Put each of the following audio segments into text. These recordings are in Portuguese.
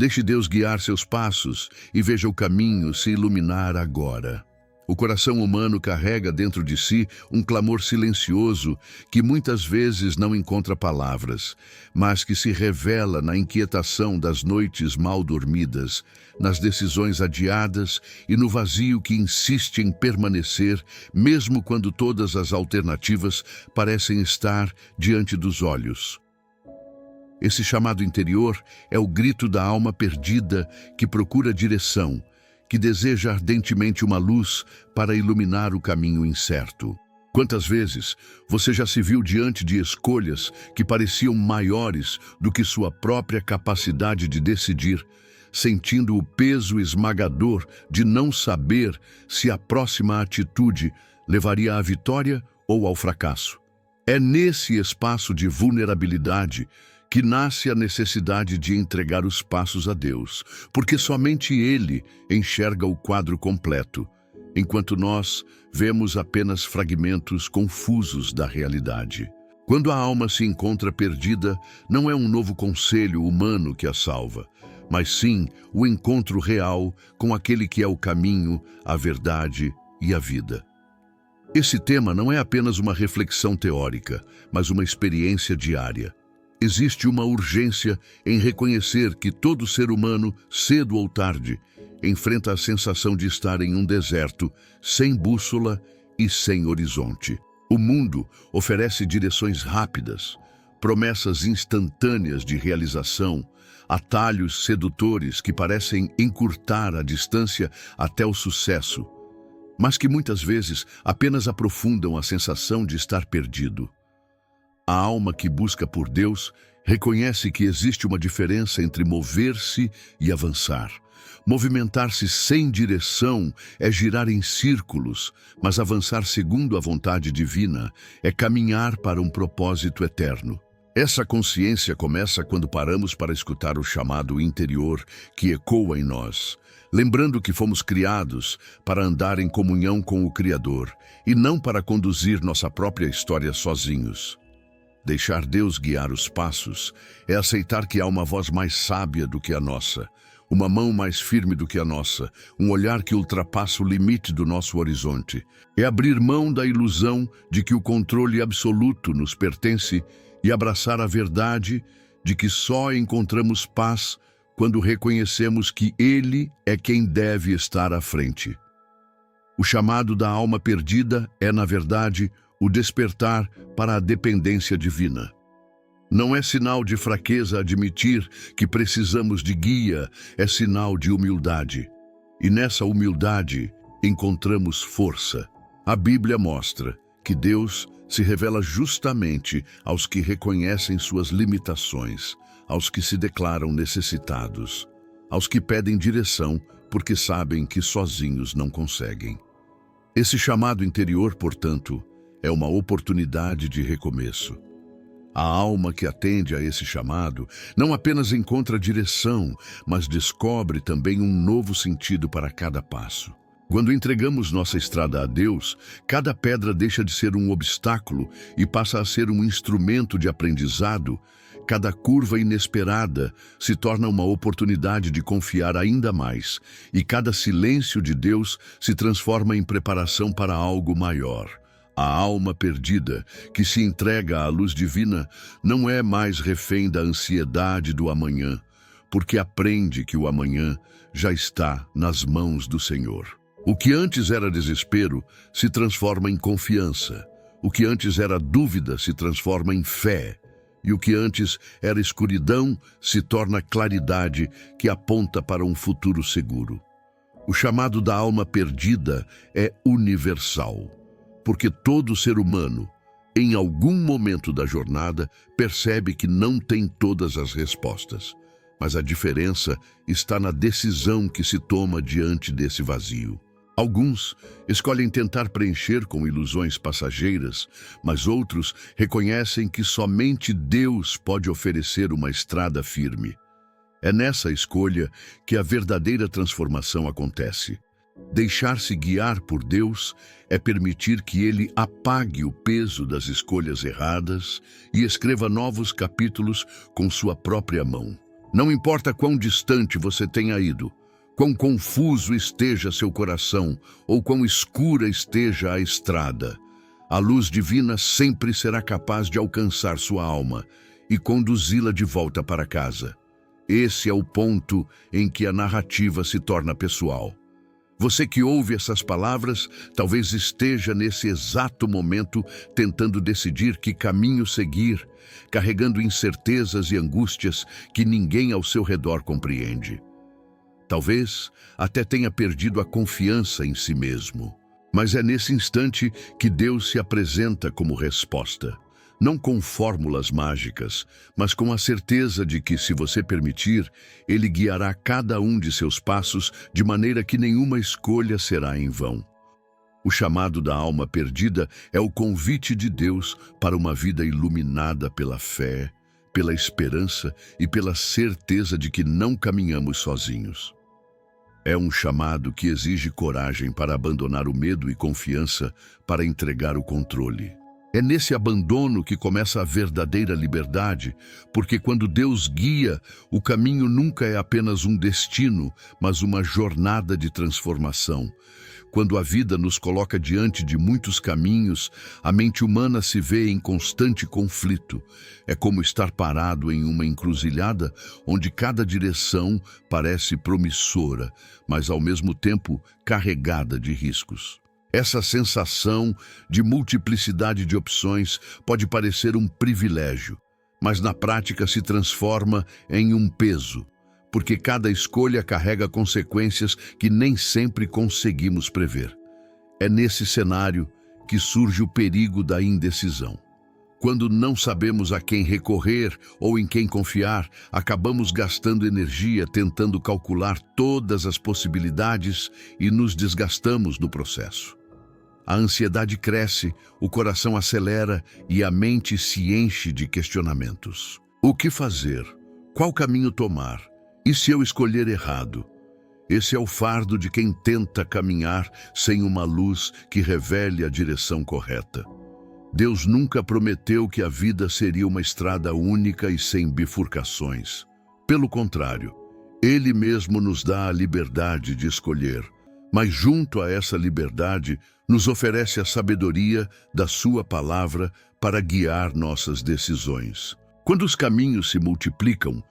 Deixe Deus guiar seus passos e veja o caminho se iluminar agora. O coração humano carrega dentro de si um clamor silencioso que muitas vezes não encontra palavras, mas que se revela na inquietação das noites mal dormidas, nas decisões adiadas e no vazio que insiste em permanecer, mesmo quando todas as alternativas parecem estar diante dos olhos. Esse chamado interior é o grito da alma perdida que procura direção, que deseja ardentemente uma luz para iluminar o caminho incerto. Quantas vezes você já se viu diante de escolhas que pareciam maiores do que sua própria capacidade de decidir, sentindo o peso esmagador de não saber se a próxima atitude levaria à vitória ou ao fracasso? É nesse espaço de vulnerabilidade que nasce a necessidade de entregar os passos a Deus, porque somente Ele enxerga o quadro completo, enquanto nós vemos apenas fragmentos confusos da realidade. Quando a alma se encontra perdida, não é um novo conselho humano que a salva, mas sim o encontro real com aquele que é o caminho, a verdade e a vida. Esse tema não é apenas uma reflexão teórica, mas uma experiência diária. Existe uma urgência em reconhecer que todo ser humano, cedo ou tarde, enfrenta a sensação de estar em um deserto, sem bússola e sem horizonte. O mundo oferece direções rápidas, promessas instantâneas de realização, atalhos sedutores que parecem encurtar a distância até o sucesso, mas que muitas vezes apenas aprofundam a sensação de estar perdido. A alma que busca por Deus reconhece que existe uma diferença entre mover-se e avançar. Movimentar-se sem direção é girar em círculos, mas avançar segundo a vontade divina é caminhar para um propósito eterno. Essa consciência começa quando paramos para escutar o chamado interior que ecoa em nós, lembrando que fomos criados para andar em comunhão com o Criador e não para conduzir nossa própria história sozinhos. Deixar Deus guiar os passos é aceitar que há uma voz mais sábia do que a nossa, uma mão mais firme do que a nossa, um olhar que ultrapassa o limite do nosso horizonte. É abrir mão da ilusão de que o controle absoluto nos pertence e abraçar a verdade de que só encontramos paz quando reconhecemos que Ele é quem deve estar à frente. O chamado da alma perdida é, na verdade, o despertar para a dependência divina. Não é sinal de fraqueza admitir que precisamos de guia, é sinal de humildade. E nessa humildade encontramos força. A Bíblia mostra que Deus se revela justamente aos que reconhecem suas limitações, aos que se declaram necessitados, aos que pedem direção porque sabem que sozinhos não conseguem. Esse chamado interior, portanto, é uma oportunidade de recomeço. A alma que atende a esse chamado não apenas encontra direção, mas descobre também um novo sentido para cada passo. Quando entregamos nossa estrada a Deus, cada pedra deixa de ser um obstáculo e passa a ser um instrumento de aprendizado. Cada curva inesperada se torna uma oportunidade de confiar ainda mais, e cada silêncio de Deus se transforma em preparação para algo maior. A alma perdida, que se entrega à luz divina, não é mais refém da ansiedade do amanhã, porque aprende que o amanhã já está nas mãos do Senhor. O que antes era desespero se transforma em confiança. O que antes era dúvida se transforma em fé. E o que antes era escuridão se torna claridade que aponta para um futuro seguro. O chamado da alma perdida é universal, porque todo ser humano, em algum momento da jornada, percebe que não tem todas as respostas. Mas a diferença está na decisão que se toma diante desse vazio. Alguns escolhem tentar preencher com ilusões passageiras, mas outros reconhecem que somente Deus pode oferecer uma estrada firme. É nessa escolha que a verdadeira transformação acontece. Deixar-se guiar por Deus é permitir que Ele apague o peso das escolhas erradas e escreva novos capítulos com sua própria mão. Não importa quão distante você tenha ido, quão confuso esteja seu coração ou quão escura esteja a estrada, a luz divina sempre será capaz de alcançar sua alma e conduzi-la de volta para casa. Esse é o ponto em que a narrativa se torna pessoal. Você que ouve essas palavras, talvez esteja nesse exato momento tentando decidir que caminho seguir, carregando incertezas e angústias que ninguém ao seu redor compreende. Talvez até tenha perdido a confiança em si mesmo. Mas é nesse instante que Deus se apresenta como resposta. Não com fórmulas mágicas, mas com a certeza de que, se você permitir, Ele guiará cada um de seus passos de maneira que nenhuma escolha será em vão. O chamado da alma perdida é o convite de Deus para uma vida iluminada pela fé, pela esperança e pela certeza de que não caminhamos sozinhos. É um chamado que exige coragem para abandonar o medo e confiança para entregar o controle. É nesse abandono que começa a verdadeira liberdade, porque quando Deus guia, o caminho nunca é apenas um destino, mas uma jornada de transformação. Quando a vida nos coloca diante de muitos caminhos, a mente humana se vê em constante conflito. É como estar parado em uma encruzilhada onde cada direção parece promissora, mas ao mesmo tempo carregada de riscos. Essa sensação de multiplicidade de opções pode parecer um privilégio, mas na prática se transforma em um peso, porque cada escolha carrega consequências que nem sempre conseguimos prever. É nesse cenário que surge o perigo da indecisão. Quando não sabemos a quem recorrer ou em quem confiar, acabamos gastando energia tentando calcular todas as possibilidades e nos desgastamos no processo. A ansiedade cresce, o coração acelera e a mente se enche de questionamentos. O que fazer? Qual caminho tomar? E se eu escolher errado? Esse é o fardo de quem tenta caminhar sem uma luz que revele a direção correta. Deus nunca prometeu que a vida seria uma estrada única e sem bifurcações. Pelo contrário, Ele mesmo nos dá a liberdade de escolher. Mas junto a essa liberdade, nos oferece a sabedoria da sua palavra para guiar nossas decisões. Quando os caminhos se multiplicam,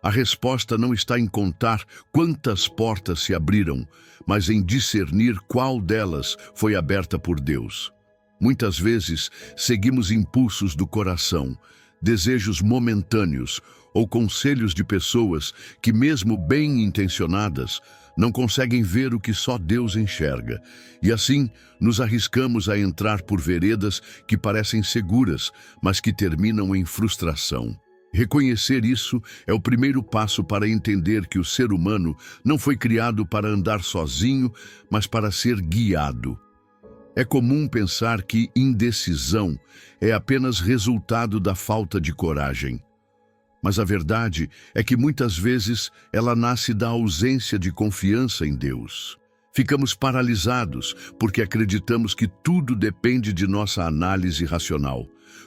a resposta não está em contar quantas portas se abriram, mas em discernir qual delas foi aberta por Deus. Muitas vezes, seguimos impulsos do coração, desejos momentâneos ou conselhos de pessoas que, mesmo bem intencionadas, não conseguem ver o que só Deus enxerga. E assim, nos arriscamos a entrar por veredas que parecem seguras, mas que terminam em frustração. Reconhecer isso é o primeiro passo para entender que o ser humano não foi criado para andar sozinho, mas para ser guiado. É comum pensar que indecisão é apenas resultado da falta de coragem. Mas a verdade é que muitas vezes ela nasce da ausência de confiança em Deus. Ficamos paralisados porque acreditamos que tudo depende de nossa análise racional,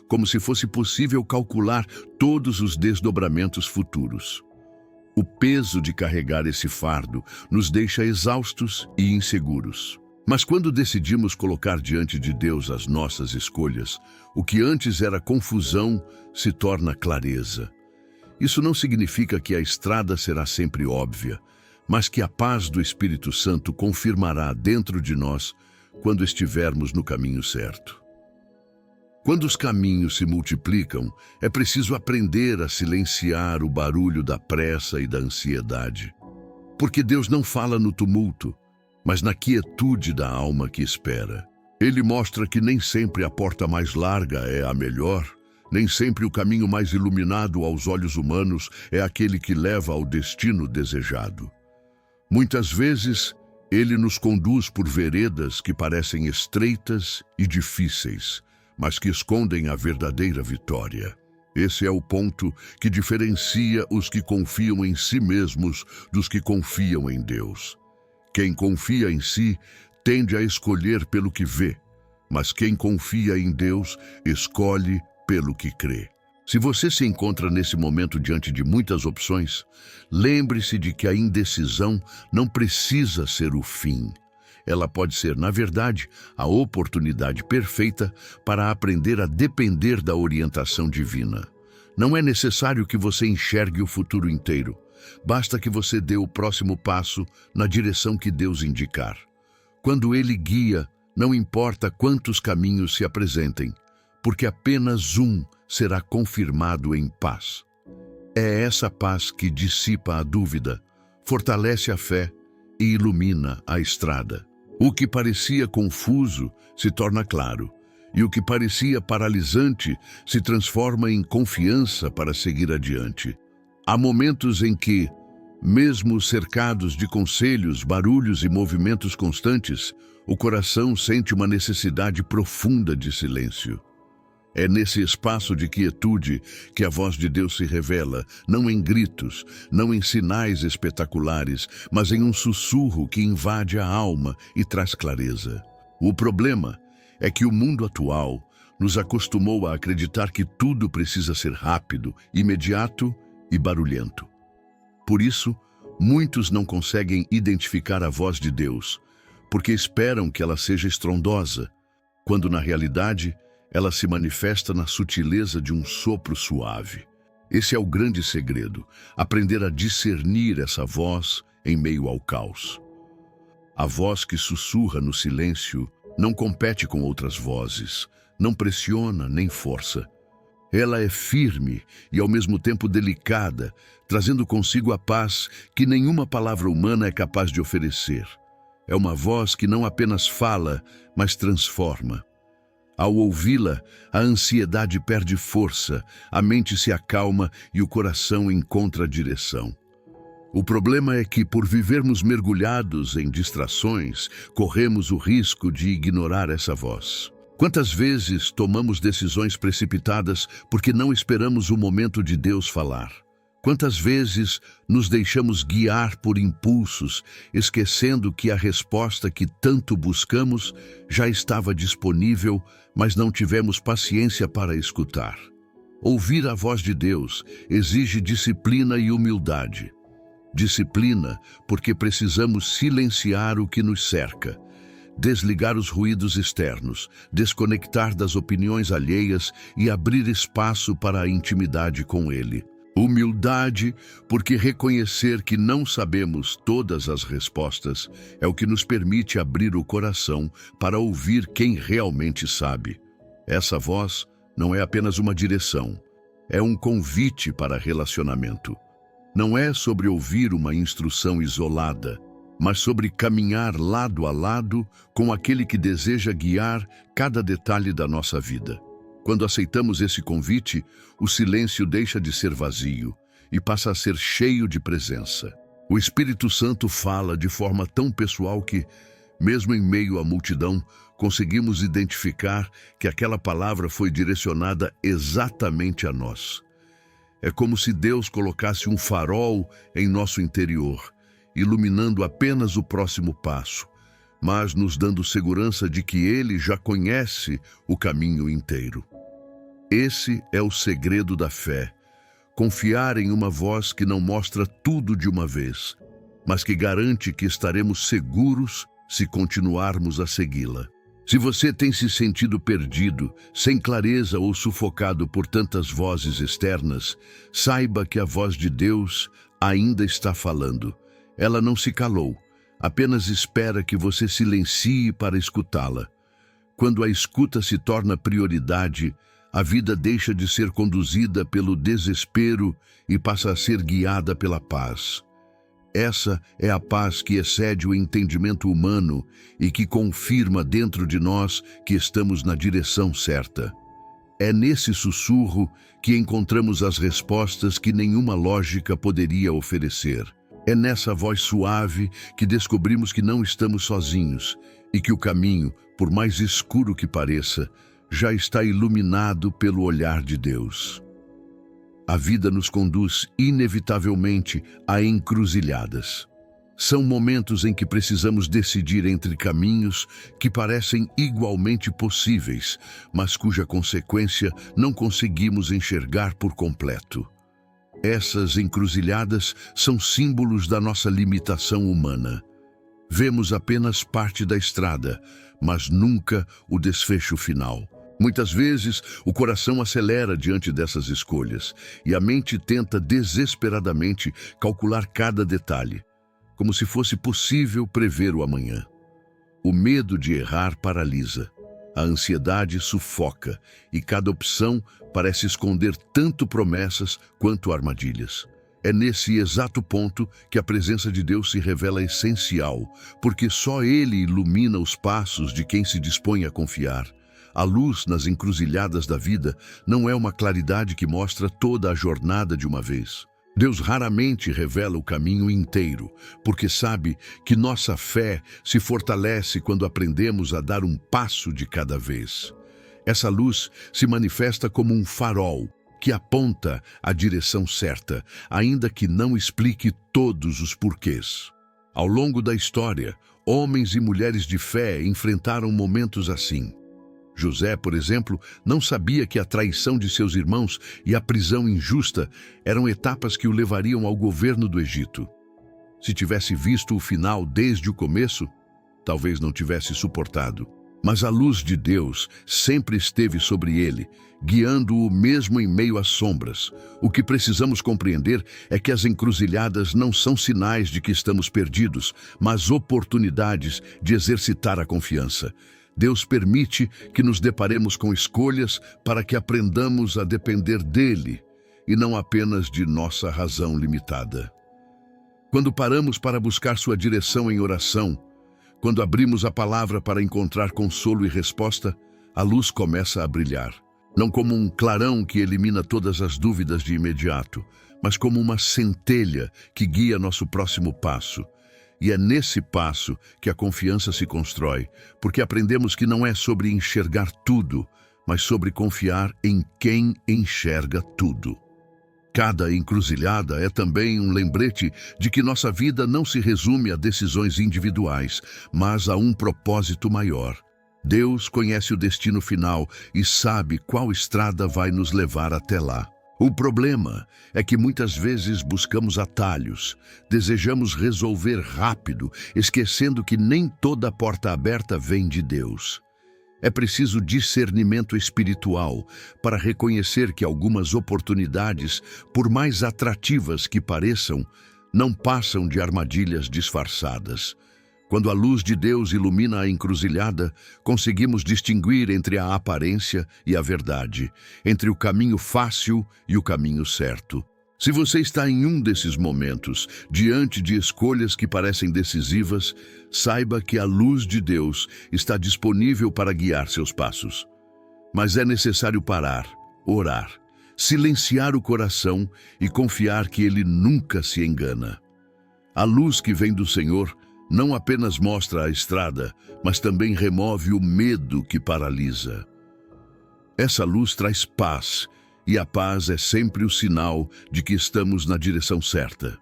como se fosse possível calcular todos os desdobramentos futuros. O peso de carregar esse fardo nos deixa exaustos e inseguros. Mas quando decidimos colocar diante de Deus as nossas escolhas, o que antes era confusão se torna clareza. Isso não significa que a estrada será sempre óbvia, mas que a paz do Espírito Santo confirmará dentro de nós quando estivermos no caminho certo. Quando os caminhos se multiplicam, é preciso aprender a silenciar o barulho da pressa e da ansiedade. Porque Deus não fala no tumulto, mas na quietude da alma que espera. Ele mostra que nem sempre a porta mais larga é a melhor, nem sempre o caminho mais iluminado aos olhos humanos é aquele que leva ao destino desejado. Muitas vezes, Ele nos conduz por veredas que parecem estreitas e difíceis, mas que escondem a verdadeira vitória. Esse é o ponto que diferencia os que confiam em si mesmos dos que confiam em Deus. Quem confia em si tende a escolher pelo que vê, mas quem confia em Deus escolhe pelo que crê. Se você se encontra nesse momento diante de muitas opções, lembre-se de que a indecisão não precisa ser o fim. Ela pode ser, na verdade, a oportunidade perfeita para aprender a depender da orientação divina. Não é necessário que você enxergue o futuro inteiro. Basta que você dê o próximo passo na direção que Deus indicar. Quando Ele guia, não importa quantos caminhos se apresentem, porque apenas um será confirmado em paz. É essa paz que dissipa a dúvida, fortalece a fé e ilumina a estrada. O que parecia confuso se torna claro, e o que parecia paralisante se transforma em confiança para seguir adiante. Há momentos em que, mesmo cercados de conselhos, barulhos e movimentos constantes, o coração sente uma necessidade profunda de silêncio. É nesse espaço de quietude que a voz de Deus se revela, não em gritos, não em sinais espetaculares, mas em um sussurro que invade a alma e traz clareza. O problema é que o mundo atual nos acostumou a acreditar que tudo precisa ser rápido, imediato e barulhento. Por isso, muitos não conseguem identificar a voz de Deus, porque esperam que ela seja estrondosa, quando na realidade ela se manifesta na sutileza de um sopro suave. Esse é o grande segredo, aprender a discernir essa voz em meio ao caos. A voz que sussurra no silêncio não compete com outras vozes, não pressiona nem força. Ela é firme e ao mesmo tempo delicada, trazendo consigo a paz que nenhuma palavra humana é capaz de oferecer. É uma voz que não apenas fala, mas transforma. Ao ouvi-la, a ansiedade perde força, a mente se acalma e o coração encontra direção. O problema é que, por vivermos mergulhados em distrações, corremos o risco de ignorar essa voz. Quantas vezes tomamos decisões precipitadas porque não esperamos o momento de Deus falar? Quantas vezes nos deixamos guiar por impulsos, esquecendo que a resposta que tanto buscamos já estava disponível, mas não tivemos paciência para escutar? Ouvir a voz de Deus exige disciplina e humildade. Disciplina porque precisamos silenciar o que nos cerca, desligar os ruídos externos, desconectar das opiniões alheias e abrir espaço para a intimidade com Ele. Humildade, porque reconhecer que não sabemos todas as respostas é o que nos permite abrir o coração para ouvir quem realmente sabe. Essa voz não é apenas uma direção, é um convite para relacionamento. Não é sobre ouvir uma instrução isolada, mas sobre caminhar lado a lado com aquele que deseja guiar cada detalhe da nossa vida. Quando aceitamos esse convite, o silêncio deixa de ser vazio e passa a ser cheio de presença. O Espírito Santo fala de forma tão pessoal que, mesmo em meio à multidão, conseguimos identificar que aquela palavra foi direcionada exatamente a nós. É como se Deus colocasse um farol em nosso interior, iluminando apenas o próximo passo, mas nos dando segurança de que Ele já conhece o caminho inteiro. Esse é o segredo da fé, confiar em uma voz que não mostra tudo de uma vez, mas que garante que estaremos seguros se continuarmos a segui-la. Se você tem se sentido perdido, sem clareza ou sufocado por tantas vozes externas, saiba que a voz de Deus ainda está falando. Ela não se calou, apenas espera que você silencie para escutá-la. Quando a escuta se torna prioridade, a vida deixa de ser conduzida pelo desespero e passa a ser guiada pela paz. Essa é a paz que excede o entendimento humano e que confirma dentro de nós que estamos na direção certa. É nesse sussurro que encontramos as respostas que nenhuma lógica poderia oferecer. É nessa voz suave que descobrimos que não estamos sozinhos e que o caminho, por mais escuro que pareça, já está iluminado pelo olhar de Deus. A vida nos conduz inevitavelmente a encruzilhadas. São momentos em que precisamos decidir entre caminhos que parecem igualmente possíveis, mas cuja consequência não conseguimos enxergar por completo. Essas encruzilhadas são símbolos da nossa limitação humana. Vemos apenas parte da estrada, mas nunca o desfecho final. Muitas vezes, o coração acelera diante dessas escolhas e a mente tenta desesperadamente calcular cada detalhe, como se fosse possível prever o amanhã. O medo de errar paralisa, a ansiedade sufoca e cada opção parece esconder tanto promessas quanto armadilhas. É nesse exato ponto que a presença de Deus se revela essencial, porque só Ele ilumina os passos de quem se dispõe a confiar. A luz nas encruzilhadas da vida não é uma claridade que mostra toda a jornada de uma vez. Deus raramente revela o caminho inteiro, porque sabe que nossa fé se fortalece quando aprendemos a dar um passo de cada vez. Essa luz se manifesta como um farol que aponta a direção certa, ainda que não explique todos os porquês. Ao longo da história, homens e mulheres de fé enfrentaram momentos assim. José, por exemplo, não sabia que a traição de seus irmãos e a prisão injusta eram etapas que o levariam ao governo do Egito. Se tivesse visto o final desde o começo, talvez não tivesse suportado. Mas a luz de Deus sempre esteve sobre ele, guiando-o mesmo em meio às sombras. O que precisamos compreender é que as encruzilhadas não são sinais de que estamos perdidos, mas oportunidades de exercitar a confiança. Deus permite que nos deparemos com escolhas para que aprendamos a depender dele e não apenas de nossa razão limitada. Quando paramos para buscar sua direção em oração, quando abrimos a palavra para encontrar consolo e resposta, a luz começa a brilhar. Não como um clarão que elimina todas as dúvidas de imediato, mas como uma centelha que guia nosso próximo passo. E é nesse passo que a confiança se constrói, porque aprendemos que não é sobre enxergar tudo, mas sobre confiar em quem enxerga tudo. Cada encruzilhada é também um lembrete de que nossa vida não se resume a decisões individuais, mas a um propósito maior. Deus conhece o destino final e sabe qual estrada vai nos levar até lá. O problema é que muitas vezes buscamos atalhos, desejamos resolver rápido, esquecendo que nem toda porta aberta vem de Deus. É preciso discernimento espiritual para reconhecer que algumas oportunidades, por mais atrativas que pareçam, não passam de armadilhas disfarçadas. Quando a luz de Deus ilumina a encruzilhada, conseguimos distinguir entre a aparência e a verdade, entre o caminho fácil e o caminho certo. Se você está em um desses momentos, diante de escolhas que parecem decisivas, saiba que a luz de Deus está disponível para guiar seus passos. Mas é necessário parar, orar, silenciar o coração e confiar que Ele nunca se engana. A luz que vem do Senhor não apenas mostra a estrada, mas também remove o medo que paralisa. Essa luz traz paz, e a paz é sempre o sinal de que estamos na direção certa.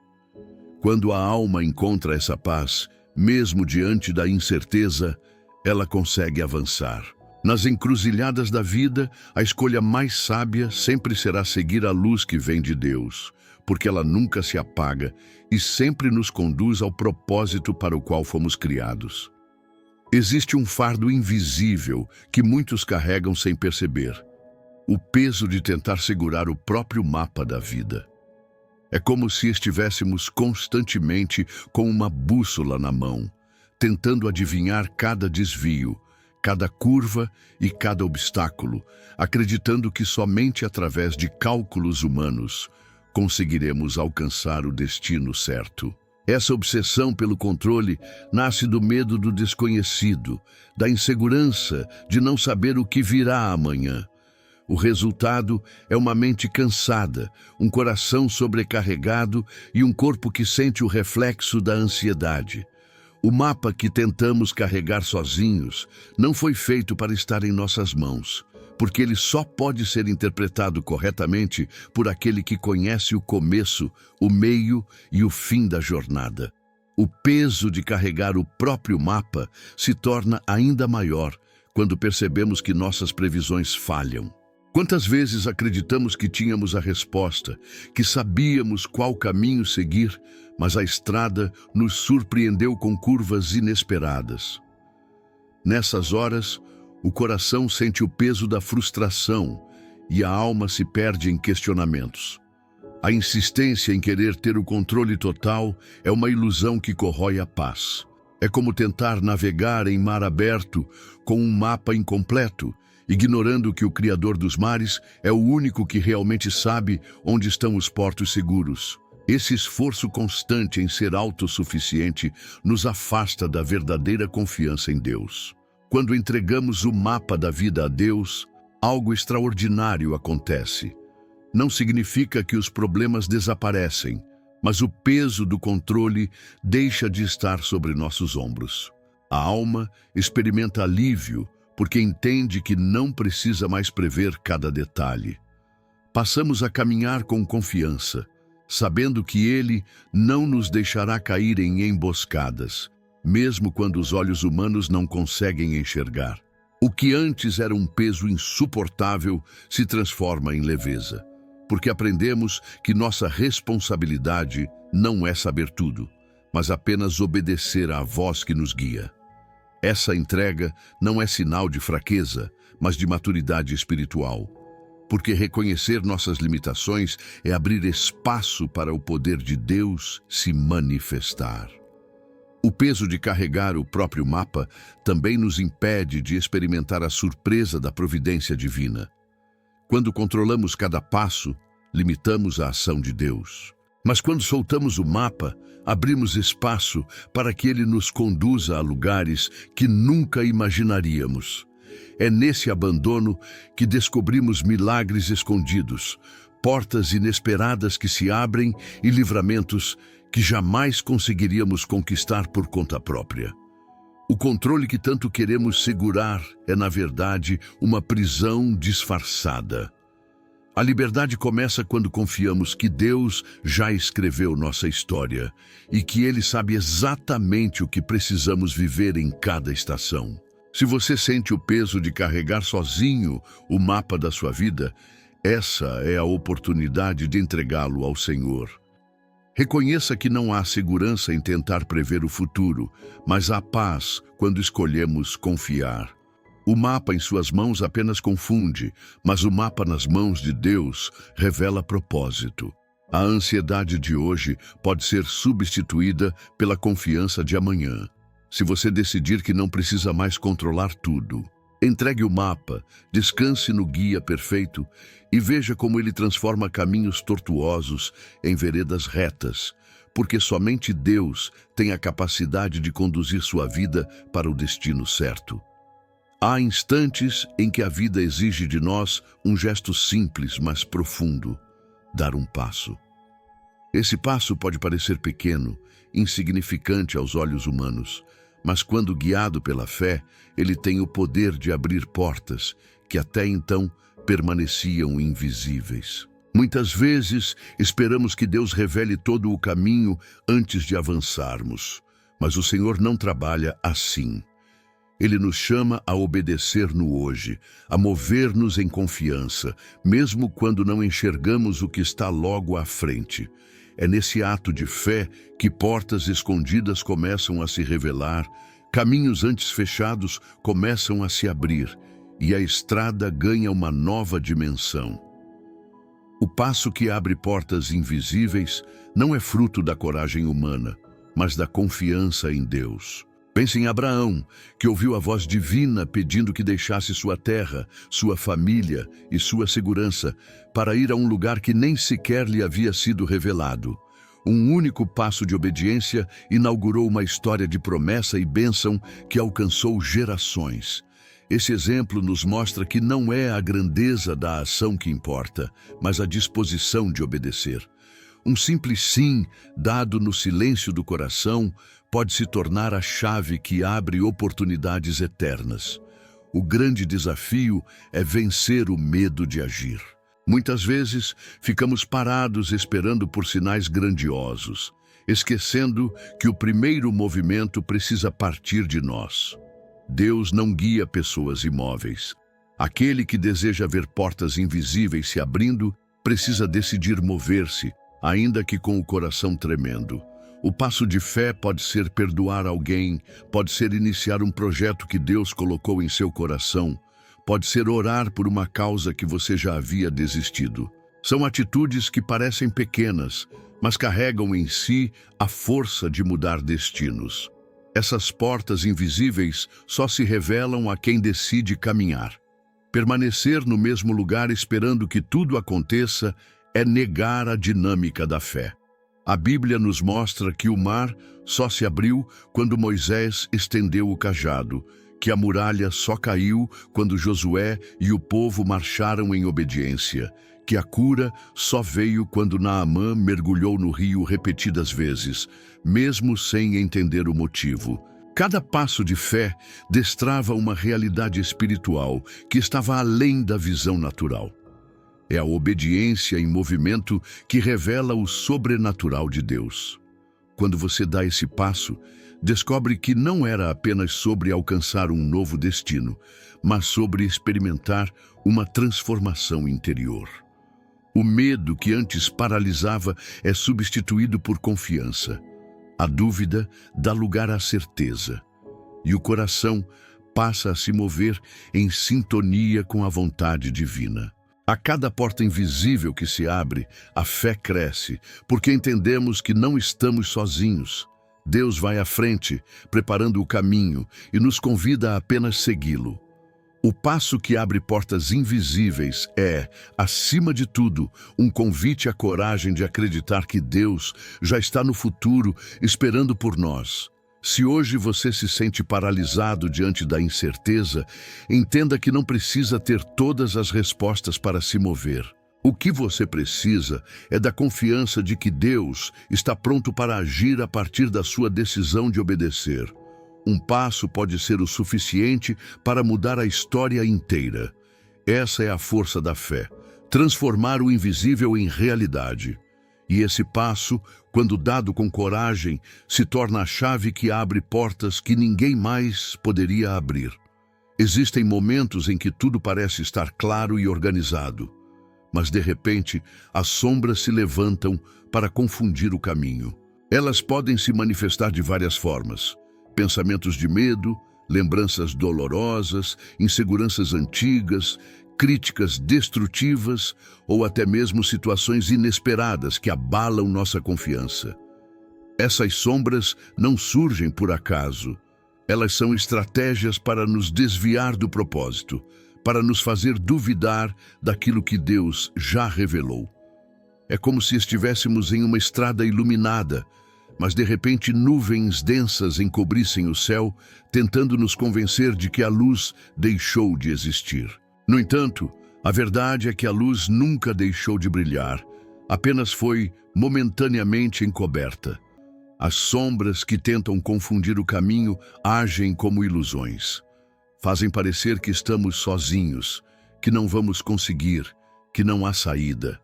Quando a alma encontra essa paz, mesmo diante da incerteza, ela consegue avançar. Nas encruzilhadas da vida, a escolha mais sábia sempre será seguir a luz que vem de Deus, porque ela nunca se apaga e sempre nos conduz ao propósito para o qual fomos criados. Existe um fardo invisível que muitos carregam sem perceber: o peso de tentar segurar o próprio mapa da vida. É como se estivéssemos constantemente com uma bússola na mão, tentando adivinhar cada desvio, cada curva e cada obstáculo, acreditando que somente através de cálculos humanos conseguiremos alcançar o destino certo. Essa obsessão pelo controle nasce do medo do desconhecido, da insegurança de não saber o que virá amanhã. O resultado é uma mente cansada, um coração sobrecarregado e um corpo que sente o reflexo da ansiedade. O mapa que tentamos carregar sozinhos não foi feito para estar em nossas mãos, porque ele só pode ser interpretado corretamente por aquele que conhece o começo, o meio e o fim da jornada. O peso de carregar o próprio mapa se torna ainda maior quando percebemos que nossas previsões falham. Quantas vezes acreditamos que tínhamos a resposta, que sabíamos qual caminho seguir, mas a estrada nos surpreendeu com curvas inesperadas. Nessas horas, o coração sente o peso da frustração e a alma se perde em questionamentos. A insistência em querer ter o controle total é uma ilusão que corrói a paz. É como tentar navegar em mar aberto com um mapa incompleto, ignorando que o Criador dos mares é o único que realmente sabe onde estão os portos seguros. Esse esforço constante em ser autossuficiente nos afasta da verdadeira confiança em Deus. Quando entregamos o mapa da vida a Deus, algo extraordinário acontece. Não significa que os problemas desaparecem, mas o peso do controle deixa de estar sobre nossos ombros. A alma experimenta alívio porque entende que não precisa mais prever cada detalhe. Passamos a caminhar com confiança, sabendo que Ele não nos deixará cair em emboscadas, mesmo quando os olhos humanos não conseguem enxergar. O que antes era um peso insuportável se transforma em leveza, porque aprendemos que nossa responsabilidade não é saber tudo, mas apenas obedecer à voz que nos guia. Essa entrega não é sinal de fraqueza, mas de maturidade espiritual, porque reconhecer nossas limitações é abrir espaço para o poder de Deus se manifestar. O peso de carregar o próprio mapa também nos impede de experimentar a surpresa da providência divina. Quando controlamos cada passo, limitamos a ação de Deus. Mas quando soltamos o mapa, abrimos espaço para que Ele nos conduza a lugares que nunca imaginaríamos. É nesse abandono que descobrimos milagres escondidos, portas inesperadas que se abrem e livramentos que jamais conseguiríamos conquistar por conta própria. O controle que tanto queremos segurar é, na verdade, uma prisão disfarçada. A liberdade começa quando confiamos que Deus já escreveu nossa história e que Ele sabe exatamente o que precisamos viver em cada estação. Se você sente o peso de carregar sozinho o mapa da sua vida, essa é a oportunidade de entregá-lo ao Senhor. Reconheça que não há segurança em tentar prever o futuro, mas há paz quando escolhemos confiar. O mapa em suas mãos apenas confunde, mas o mapa nas mãos de Deus revela propósito. A ansiedade de hoje pode ser substituída pela confiança de amanhã. Se você decidir que não precisa mais controlar tudo, entregue o mapa, descanse no guia perfeito e veja como ele transforma caminhos tortuosos em veredas retas, porque somente Deus tem a capacidade de conduzir sua vida para o destino certo. Há instantes em que a vida exige de nós um gesto simples, mas profundo: dar um passo. Esse passo pode parecer pequeno, insignificante aos olhos humanos, mas quando guiado pela fé, ele tem o poder de abrir portas que até então permaneciam invisíveis. Muitas vezes esperamos que Deus revele todo o caminho antes de avançarmos, mas o Senhor não trabalha assim. Ele nos chama a obedecer no hoje, a mover-nos em confiança, mesmo quando não enxergamos o que está logo à frente. É nesse ato de fé que portas escondidas começam a se revelar, caminhos antes fechados começam a se abrir e a estrada ganha uma nova dimensão. O passo que abre portas invisíveis não é fruto da coragem humana, mas da confiança em Deus. Pense em Abraão, que ouviu a voz divina pedindo que deixasse sua terra, sua família e sua segurança para ir a um lugar que nem sequer lhe havia sido revelado. Um único passo de obediência inaugurou uma história de promessa e bênção que alcançou gerações. Esse exemplo nos mostra que não é a grandeza da ação que importa, mas a disposição de obedecer. Um simples sim, dado no silêncio do coração, pode se tornar a chave que abre oportunidades eternas. O grande desafio é vencer o medo de agir. Muitas vezes, ficamos parados esperando por sinais grandiosos. esquecendo que o primeiro movimento precisa partir de nós. Deus não guia pessoas imóveis. Aquele que deseja ver portas invisíveis se abrindo precisa decidir mover-se, ainda que com o coração tremendo. O passo de fé pode ser perdoar alguém, pode ser iniciar um projeto que Deus colocou em seu coração, pode ser orar por uma causa que você já havia desistido. São atitudes que parecem pequenas, mas carregam em si a força de mudar destinos. Essas portas invisíveis só se revelam a quem decide caminhar. Permanecer no mesmo lugar esperando que tudo aconteça é negar a dinâmica da fé. A Bíblia nos mostra que o mar só se abriu quando Moisés estendeu o cajado, que a muralha só caiu quando Josué e o povo marcharam em obediência, que a cura só veio quando Naamã mergulhou no rio repetidas vezes, mesmo sem entender o motivo. Cada passo de fé destrava uma realidade espiritual que estava além da visão natural. É a obediência em movimento que revela o sobrenatural de Deus. Quando você dá esse passo, descobre que não era apenas sobre alcançar um novo destino, mas sobre experimentar uma transformação interior. O medo que antes paralisava é substituído por confiança. A dúvida dá lugar à certeza. E o coração passa a se mover em sintonia com a vontade divina. A cada porta invisível que se abre, a fé cresce, porque entendemos que não estamos sozinhos. Deus vai à frente, preparando o caminho, e nos convida a apenas segui-lo. O passo que abre portas invisíveis é, acima de tudo, um convite à coragem de acreditar que Deus já está no futuro, esperando por nós. Se hoje você se sente paralisado diante da incerteza, entenda que não precisa ter todas as respostas para se mover. O que você precisa é da confiança de que Deus está pronto para agir a partir da sua decisão de obedecer. Um passo pode ser o suficiente para mudar a história inteira. Essa é a força da fé, transformar o invisível em realidade. E esse passo, quando dado com coragem, se torna a chave que abre portas que ninguém mais poderia abrir. Existem momentos em que tudo parece estar claro e organizado, mas de repente as sombras se levantam para confundir o caminho. Elas podem se manifestar de várias formas: pensamentos de medo, lembranças dolorosas, inseguranças antigas, críticas destrutivas ou até mesmo situações inesperadas que abalam nossa confiança. Essas sombras não surgem por acaso. Elas são estratégias para nos desviar do propósito, para nos fazer duvidar daquilo que Deus já revelou. É como se estivéssemos em uma estrada iluminada, mas de repente nuvens densas encobrissem o céu, tentando nos convencer de que a luz deixou de existir. No entanto, a verdade é que a luz nunca deixou de brilhar, apenas foi momentaneamente encoberta. As sombras que tentam confundir o caminho agem como ilusões. Fazem parecer que estamos sozinhos, que não vamos conseguir, que não há saída.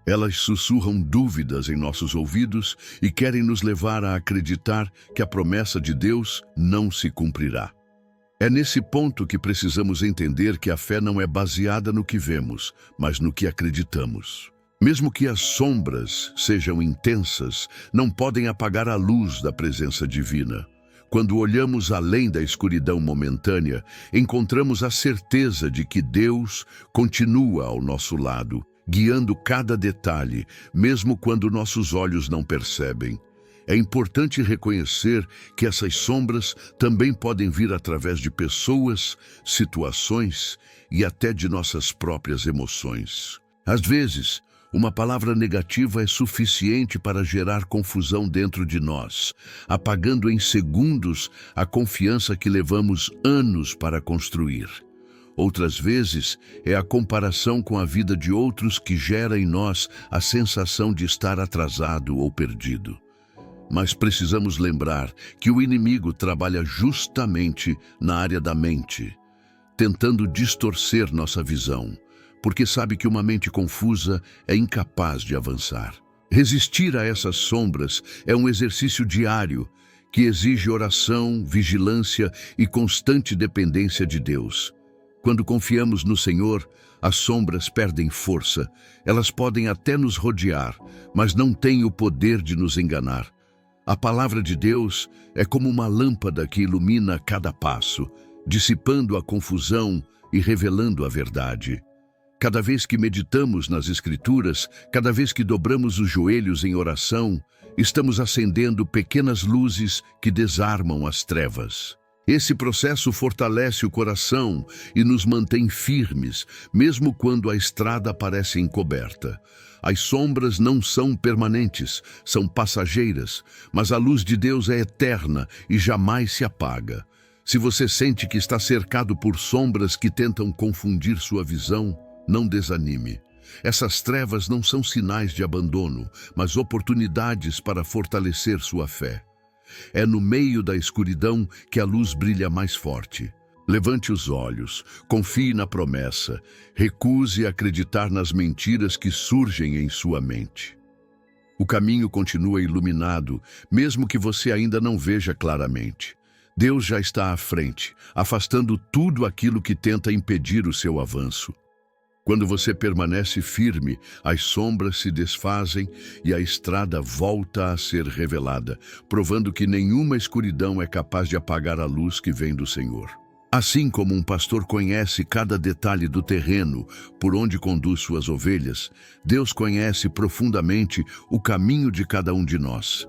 Elas sussurram dúvidas em nossos ouvidos e querem nos levar a acreditar que a promessa de Deus não se cumprirá. É nesse ponto que precisamos entender que a fé não é baseada no que vemos, mas no que acreditamos. Mesmo que as sombras sejam intensas, não podem apagar a luz da presença divina. Quando olhamos além da escuridão momentânea, encontramos a certeza de que Deus continua ao nosso lado, guiando cada detalhe, mesmo quando nossos olhos não percebem. É importante reconhecer que essas sombras também podem vir através de pessoas, situações e até de nossas próprias emoções. Às vezes, uma palavra negativa é suficiente para gerar confusão dentro de nós, apagando em segundos a confiança que levamos anos para construir. Outras vezes, é a comparação com a vida de outros que gera em nós a sensação de estar atrasado ou perdido. Mas precisamos lembrar que o inimigo trabalha justamente na área da mente, tentando distorcer nossa visão, porque sabe que uma mente confusa é incapaz de avançar. Resistir a essas sombras é um exercício diário que exige oração, vigilância e constante dependência de Deus. Quando confiamos no Senhor, as sombras perdem força. Elas podem até nos rodear, mas não têm o poder de nos enganar. A palavra de Deus é como uma lâmpada que ilumina cada passo, dissipando a confusão e revelando a verdade. Cada vez que meditamos nas Escrituras, cada vez que dobramos os joelhos em oração, estamos acendendo pequenas luzes que desarmam as trevas. Esse processo fortalece o coração e nos mantém firmes, mesmo quando a estrada parece encoberta. As sombras não são permanentes, são passageiras, mas a luz de Deus é eterna e jamais se apaga. Se você sente que está cercado por sombras que tentam confundir sua visão, não desanime. Essas trevas não são sinais de abandono, mas oportunidades para fortalecer sua fé. É no meio da escuridão que a luz brilha mais forte. Levante os olhos, confie na promessa, recuse acreditar nas mentiras que surgem em sua mente. O caminho continua iluminado, mesmo que você ainda não veja claramente. Deus já está à frente, afastando tudo aquilo que tenta impedir o seu avanço. Quando você permanece firme, as sombras se desfazem e a estrada volta a ser revelada, provando que nenhuma escuridão é capaz de apagar a luz que vem do Senhor. Assim como um pastor conhece cada detalhe do terreno por onde conduz suas ovelhas, Deus conhece profundamente o caminho de cada um de nós.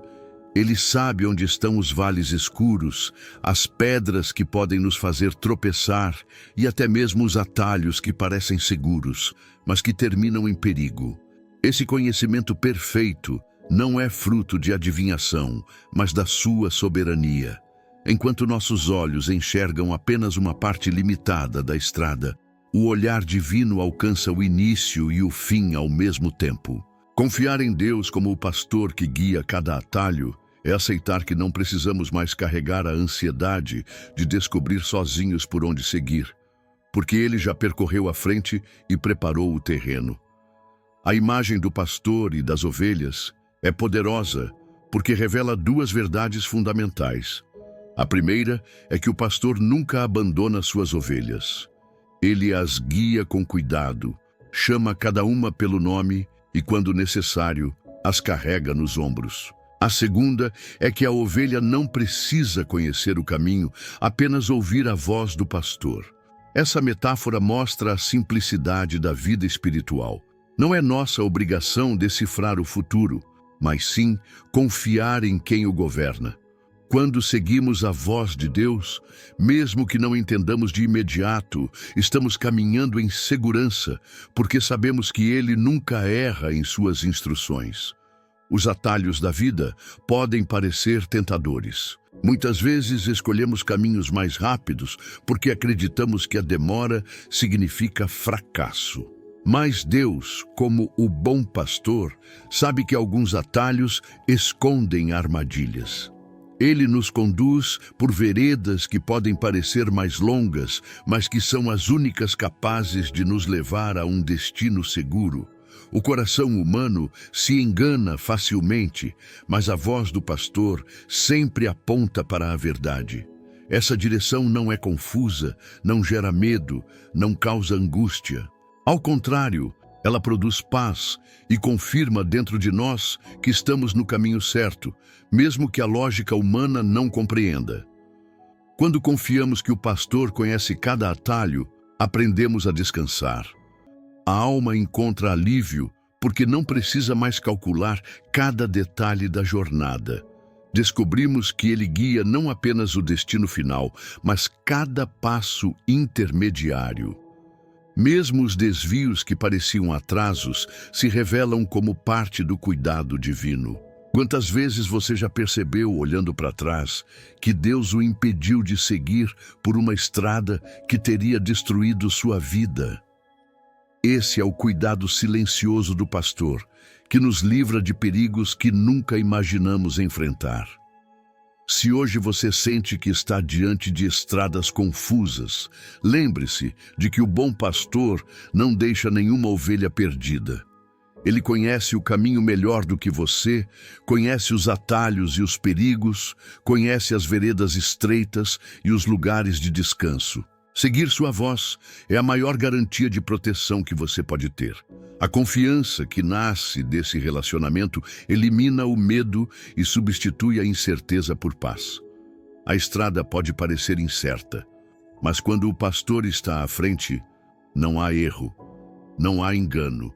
Ele sabe onde estão os vales escuros, as pedras que podem nos fazer tropeçar e até mesmo os atalhos que parecem seguros, mas que terminam em perigo. Esse conhecimento perfeito não é fruto de adivinhação, mas da sua soberania. Enquanto nossos olhos enxergam apenas uma parte limitada da estrada, o olhar divino alcança o início e o fim ao mesmo tempo. Confiar em Deus como o pastor que guia cada atalho é aceitar que não precisamos mais carregar a ansiedade de descobrir sozinhos por onde seguir, porque Ele já percorreu a frente e preparou o terreno. A imagem do pastor e das ovelhas é poderosa porque revela duas verdades fundamentais. A primeira é que o pastor nunca abandona suas ovelhas. Ele as guia com cuidado, chama cada uma pelo nome e, quando necessário, as carrega nos ombros. A segunda é que a ovelha não precisa conhecer o caminho, apenas ouvir a voz do pastor. Essa metáfora mostra a simplicidade da vida espiritual. Não é nossa obrigação decifrar o futuro, mas sim confiar em quem o governa. Quando seguimos a voz de Deus, mesmo que não entendamos de imediato, estamos caminhando em segurança, porque sabemos que Ele nunca erra em suas instruções. Os atalhos da vida podem parecer tentadores. Muitas vezes escolhemos caminhos mais rápidos porque acreditamos que a demora significa fracasso. Mas Deus, como o bom pastor, sabe que alguns atalhos escondem armadilhas. Ele nos conduz por veredas que podem parecer mais longas, mas que são as únicas capazes de nos levar a um destino seguro. O coração humano se engana facilmente, mas a voz do pastor sempre aponta para a verdade. Essa direção não é confusa, não gera medo, não causa angústia. Ao contrário, ela produz paz e confirma dentro de nós que estamos no caminho certo, mesmo que a lógica humana não compreenda. Quando confiamos que o pastor conhece cada atalho, aprendemos a descansar. A alma encontra alívio porque não precisa mais calcular cada detalhe da jornada. Descobrimos que Ele guia não apenas o destino final, mas cada passo intermediário. Mesmo os desvios que pareciam atrasos se revelam como parte do cuidado divino. Quantas vezes você já percebeu, olhando para trás, que Deus o impediu de seguir por uma estrada que teria destruído sua vida? Esse é o cuidado silencioso do pastor, que nos livra de perigos que nunca imaginamos enfrentar. Se hoje você sente que está diante de estradas confusas, lembre-se de que o bom pastor não deixa nenhuma ovelha perdida. Ele conhece o caminho melhor do que você, conhece os atalhos e os perigos, conhece as veredas estreitas e os lugares de descanso. Seguir sua voz é a maior garantia de proteção que você pode ter. A confiança que nasce desse relacionamento elimina o medo e substitui a incerteza por paz. A estrada pode parecer incerta, mas quando o pastor está à frente, não há erro, não há engano,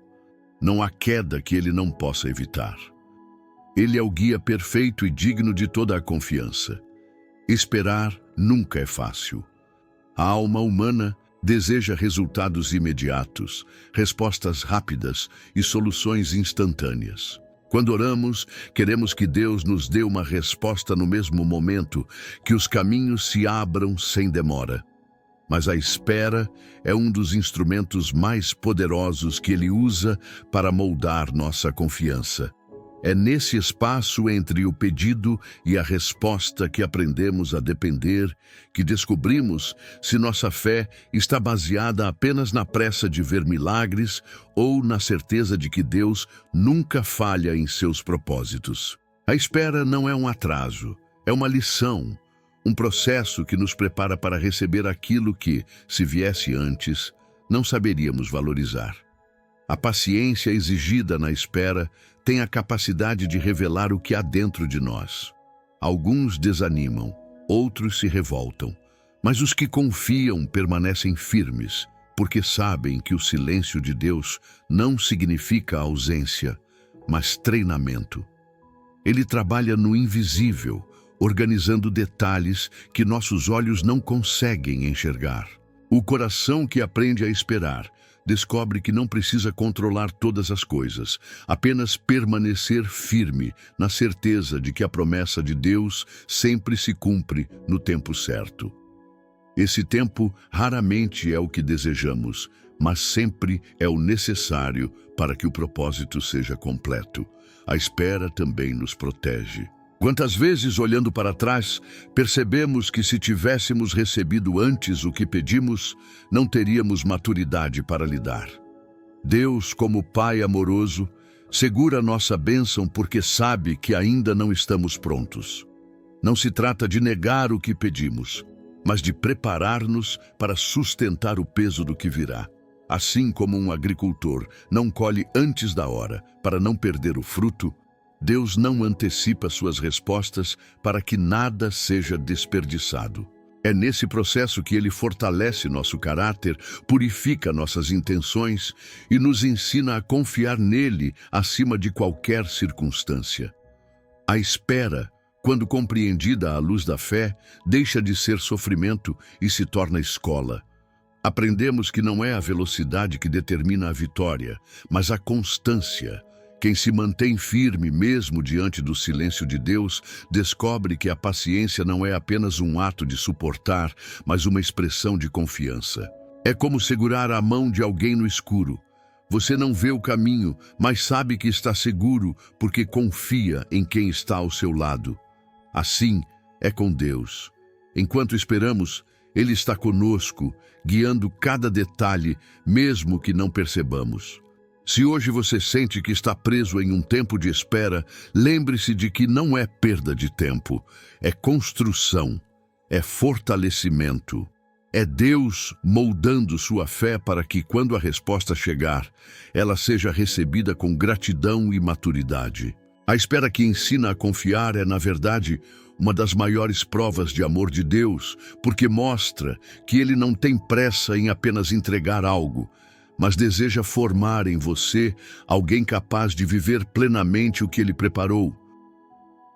não há queda que ele não possa evitar. Ele é o guia perfeito e digno de toda a confiança. Esperar nunca é fácil. A alma humana deseja resultados imediatos, respostas rápidas e soluções instantâneas. Quando oramos, queremos que Deus nos dê uma resposta no mesmo momento, que os caminhos se abram sem demora. Mas a espera é um dos instrumentos mais poderosos que Ele usa para moldar nossa confiança. É nesse espaço entre o pedido e a resposta que aprendemos a depender, que descobrimos se nossa fé está baseada apenas na pressa de ver milagres ou na certeza de que Deus nunca falha em seus propósitos. A espera não é um atraso, é uma lição, um processo que nos prepara para receber aquilo que, se viesse antes, não saberíamos valorizar. A paciência exigida na espera tem a capacidade de revelar o que há dentro de nós. Alguns desanimam, outros se revoltam, mas os que confiam permanecem firmes, porque sabem que o silêncio de Deus não significa ausência, mas treinamento. Ele trabalha no invisível, organizando detalhes que nossos olhos não conseguem enxergar. O coração que aprende a esperar descobre que não precisa controlar todas as coisas, apenas permanecer firme na certeza de que a promessa de Deus sempre se cumpre no tempo certo. Esse tempo raramente é o que desejamos, mas sempre é o necessário para que o propósito seja completo. A espera também nos protege. Quantas vezes, olhando para trás, percebemos que se tivéssemos recebido antes o que pedimos, não teríamos maturidade para lidar. Deus, como Pai amoroso, segura nossa bênção porque sabe que ainda não estamos prontos. Não se trata de negar o que pedimos, mas de preparar-nos para sustentar o peso do que virá. Assim como um agricultor não colhe antes da hora para não perder o fruto, Deus não antecipa suas respostas para que nada seja desperdiçado. É nesse processo que Ele fortalece nosso caráter, purifica nossas intenções e nos ensina a confiar nele acima de qualquer circunstância. A espera, quando compreendida à luz da fé, deixa de ser sofrimento e se torna escola. Aprendemos que não é a velocidade que determina a vitória, mas a constância. Quem se mantém firme mesmo diante do silêncio de Deus, descobre que a paciência não é apenas um ato de suportar, mas uma expressão de confiança. É como segurar a mão de alguém no escuro. Você não vê o caminho, mas sabe que está seguro porque confia em quem está ao seu lado. Assim é com Deus. Enquanto esperamos, Ele está conosco, guiando cada detalhe, mesmo que não percebamos. Se hoje você sente que está preso em um tempo de espera, lembre-se de que não é perda de tempo, é construção, é fortalecimento. É Deus moldando sua fé para que, quando a resposta chegar, ela seja recebida com gratidão e maturidade. A espera que ensina a confiar é, na verdade, uma das maiores provas de amor de Deus, porque mostra que Ele não tem pressa em apenas entregar algo, mas deseja formar em você alguém capaz de viver plenamente o que Ele preparou.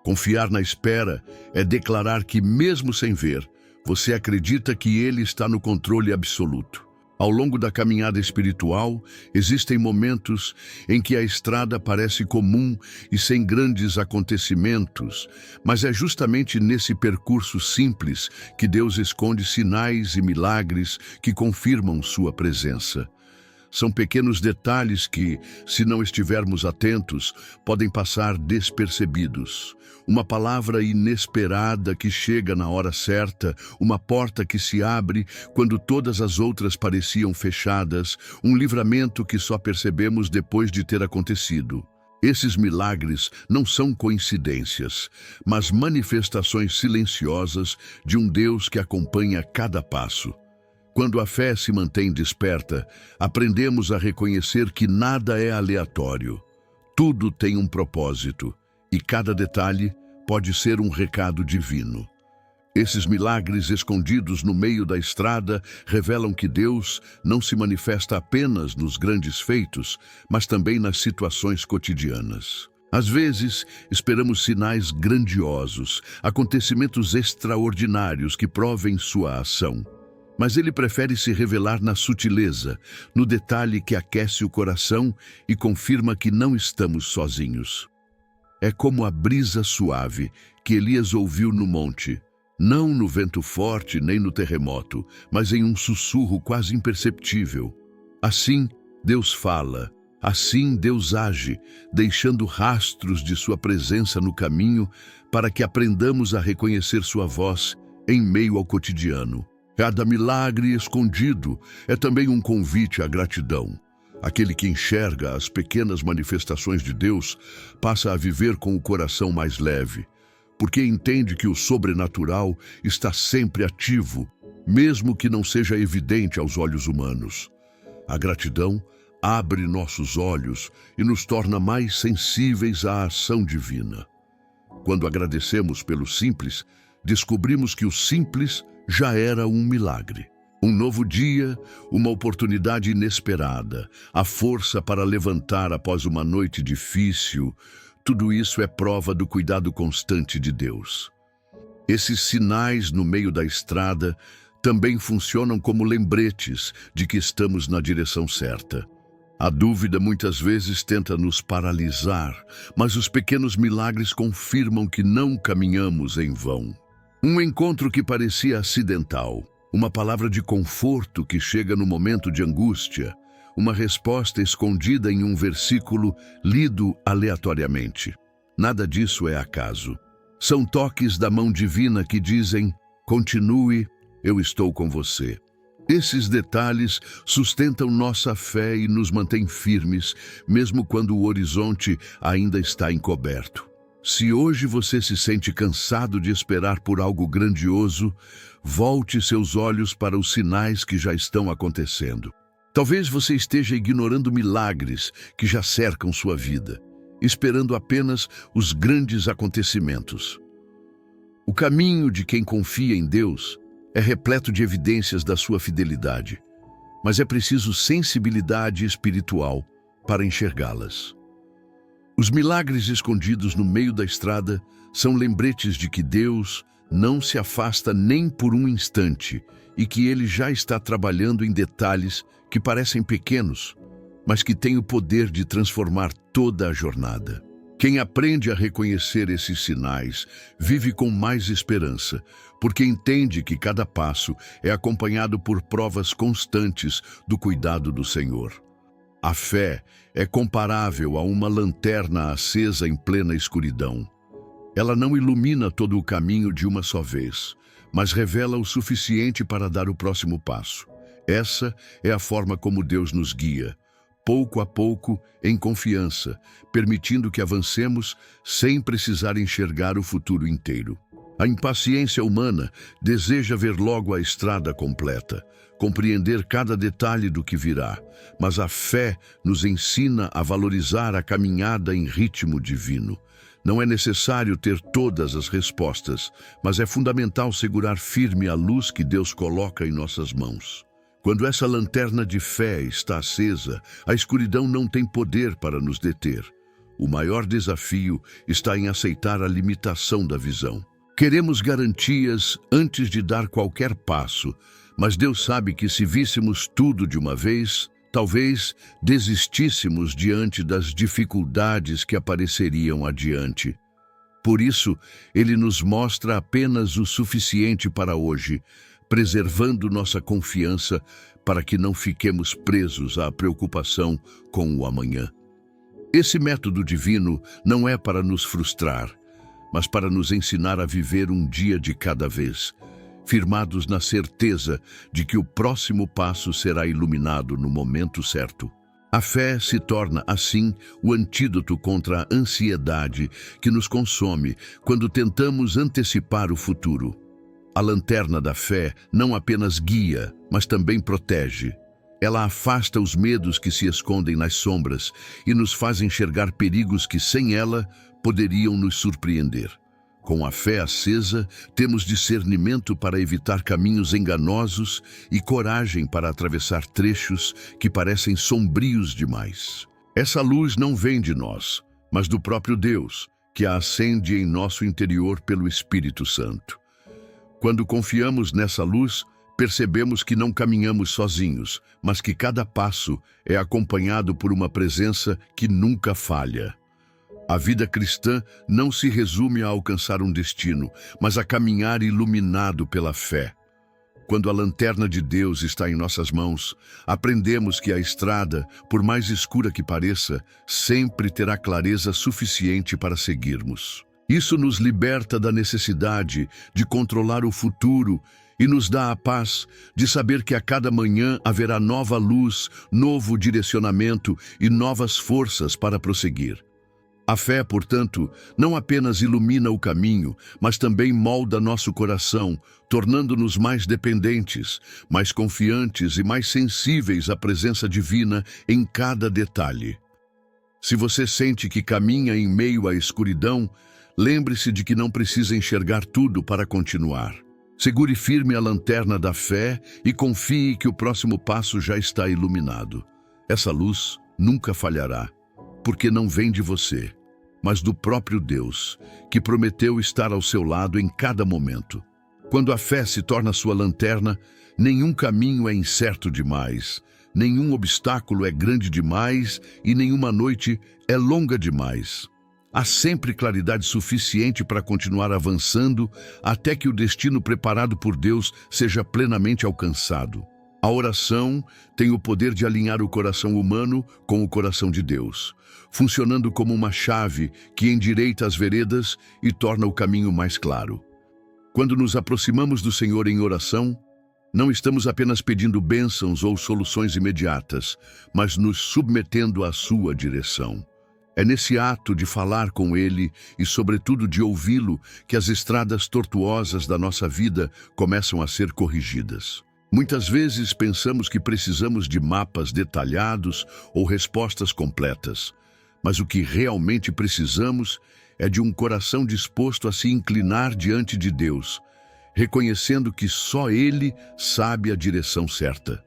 Confiar na espera é declarar que, mesmo sem ver, você acredita que Ele está no controle absoluto. Ao longo da caminhada espiritual, existem momentos em que a estrada parece comum e sem grandes acontecimentos, mas é justamente nesse percurso simples que Deus esconde sinais e milagres que confirmam sua presença. São pequenos detalhes que, se não estivermos atentos, podem passar despercebidos. Uma palavra inesperada que chega na hora certa, uma porta que se abre quando todas as outras pareciam fechadas, um livramento que só percebemos depois de ter acontecido. Esses milagres não são coincidências, mas manifestações silenciosas de um Deus que acompanha cada passo. Quando a fé se mantém desperta, aprendemos a reconhecer que nada é aleatório. Tudo tem um propósito, e cada detalhe pode ser um recado divino. Esses milagres escondidos no meio da estrada revelam que Deus não se manifesta apenas nos grandes feitos, mas também nas situações cotidianas. Às vezes, esperamos sinais grandiosos, acontecimentos extraordinários que provem sua ação. Mas ele prefere se revelar na sutileza, no detalhe que aquece o coração e confirma que não estamos sozinhos. É como a brisa suave que Elias ouviu no monte, não no vento forte nem no terremoto, mas em um sussurro quase imperceptível. Assim, Deus fala, assim Deus age, deixando rastros de sua presença no caminho para que aprendamos a reconhecer sua voz em meio ao cotidiano. Cada milagre escondido é também um convite à gratidão. Aquele que enxerga as pequenas manifestações de Deus passa a viver com o coração mais leve, porque entende que o sobrenatural está sempre ativo, mesmo que não seja evidente aos olhos humanos. A gratidão abre nossos olhos e nos torna mais sensíveis à ação divina. Quando agradecemos pelo simples, descobrimos que o simples já era um milagre. Um novo dia, uma oportunidade inesperada, a força para levantar após uma noite difícil, tudo isso é prova do cuidado constante de Deus. Esses sinais no meio da estrada também funcionam como lembretes de que estamos na direção certa. A dúvida muitas vezes tenta nos paralisar, mas os pequenos milagres confirmam que não caminhamos em vão. Um encontro que parecia acidental, uma palavra de conforto que chega no momento de angústia, uma resposta escondida em um versículo lido aleatoriamente. Nada disso é acaso. São toques da mão divina que dizem: continue, eu estou com você. Esses detalhes sustentam nossa fé e nos mantêm firmes, mesmo quando o horizonte ainda está encoberto. Se hoje você se sente cansado de esperar por algo grandioso, volte seus olhos para os sinais que já estão acontecendo. Talvez você esteja ignorando milagres que já cercam sua vida, esperando apenas os grandes acontecimentos. O caminho de quem confia em Deus é repleto de evidências da sua fidelidade, mas é preciso sensibilidade espiritual para enxergá-las. Os milagres escondidos no meio da estrada são lembretes de que Deus não se afasta nem por um instante e que Ele já está trabalhando em detalhes que parecem pequenos, mas que têm o poder de transformar toda a jornada. Quem aprende a reconhecer esses sinais vive com mais esperança, porque entende que cada passo é acompanhado por provas constantes do cuidado do Senhor. A fé é comparável a uma lanterna acesa em plena escuridão. Ela não ilumina todo o caminho de uma só vez, mas revela o suficiente para dar o próximo passo. Essa é a forma como Deus nos guia, pouco a pouco, em confiança, permitindo que avancemos sem precisar enxergar o futuro inteiro. A impaciência humana deseja ver logo a estrada completa, compreender cada detalhe do que virá, mas a fé nos ensina a valorizar a caminhada em ritmo divino. Não é necessário ter todas as respostas, mas é fundamental segurar firme a luz que Deus coloca em nossas mãos. Quando essa lanterna de fé está acesa, a escuridão não tem poder para nos deter. O maior desafio está em aceitar a limitação da visão. Queremos garantias antes de dar qualquer passo, mas Deus sabe que se víssemos tudo de uma vez, talvez desistíssemos diante das dificuldades que apareceriam adiante. Por isso, Ele nos mostra apenas o suficiente para hoje, preservando nossa confiança para que não fiquemos presos à preocupação com o amanhã. Esse método divino não é para nos frustrar, mas para nos ensinar a viver um dia de cada vez, firmados na certeza de que o próximo passo será iluminado no momento certo. A fé se torna, assim, o antídoto contra a ansiedade que nos consome quando tentamos antecipar o futuro. A lanterna da fé não apenas guia, mas também protege. Ela afasta os medos que se escondem nas sombras e nos faz enxergar perigos que, sem ela, poderiam nos surpreender. Com a fé acesa, temos discernimento para evitar caminhos enganosos e coragem para atravessar trechos que parecem sombrios demais. Essa luz não vem de nós, mas do próprio Deus, que a acende em nosso interior pelo Espírito Santo. Quando confiamos nessa luz, percebemos que não caminhamos sozinhos, mas que cada passo é acompanhado por uma presença que nunca falha. A vida cristã não se resume a alcançar um destino, mas a caminhar iluminado pela fé. Quando a lanterna de Deus está em nossas mãos, aprendemos que a estrada, por mais escura que pareça, sempre terá clareza suficiente para seguirmos. Isso nos liberta da necessidade de controlar o futuro e nos dá a paz de saber que a cada manhã haverá nova luz, novo direcionamento e novas forças para prosseguir. A fé, portanto, não apenas ilumina o caminho, mas também molda nosso coração, tornando-nos mais dependentes, mais confiantes e mais sensíveis à presença divina em cada detalhe. Se você sente que caminha em meio à escuridão, lembre-se de que não precisa enxergar tudo para continuar. Segure firme a lanterna da fé e confie que o próximo passo já está iluminado. Essa luz nunca falhará, porque não vem de você, mas do próprio Deus, que prometeu estar ao seu lado em cada momento. Quando a fé se torna sua lanterna, nenhum caminho é incerto demais, nenhum obstáculo é grande demais e nenhuma noite é longa demais. Há sempre claridade suficiente para continuar avançando até que o destino preparado por Deus seja plenamente alcançado. A oração tem o poder de alinhar o coração humano com o coração de Deus, funcionando como uma chave que endireita as veredas e torna o caminho mais claro. Quando nos aproximamos do Senhor em oração, não estamos apenas pedindo bênçãos ou soluções imediatas, mas nos submetendo à sua direção. É nesse ato de falar com Ele e, sobretudo, de ouvi-lo que as estradas tortuosas da nossa vida começam a ser corrigidas. Muitas vezes pensamos que precisamos de mapas detalhados ou respostas completas, mas o que realmente precisamos é de um coração disposto a se inclinar diante de Deus, reconhecendo que só Ele sabe a direção certa.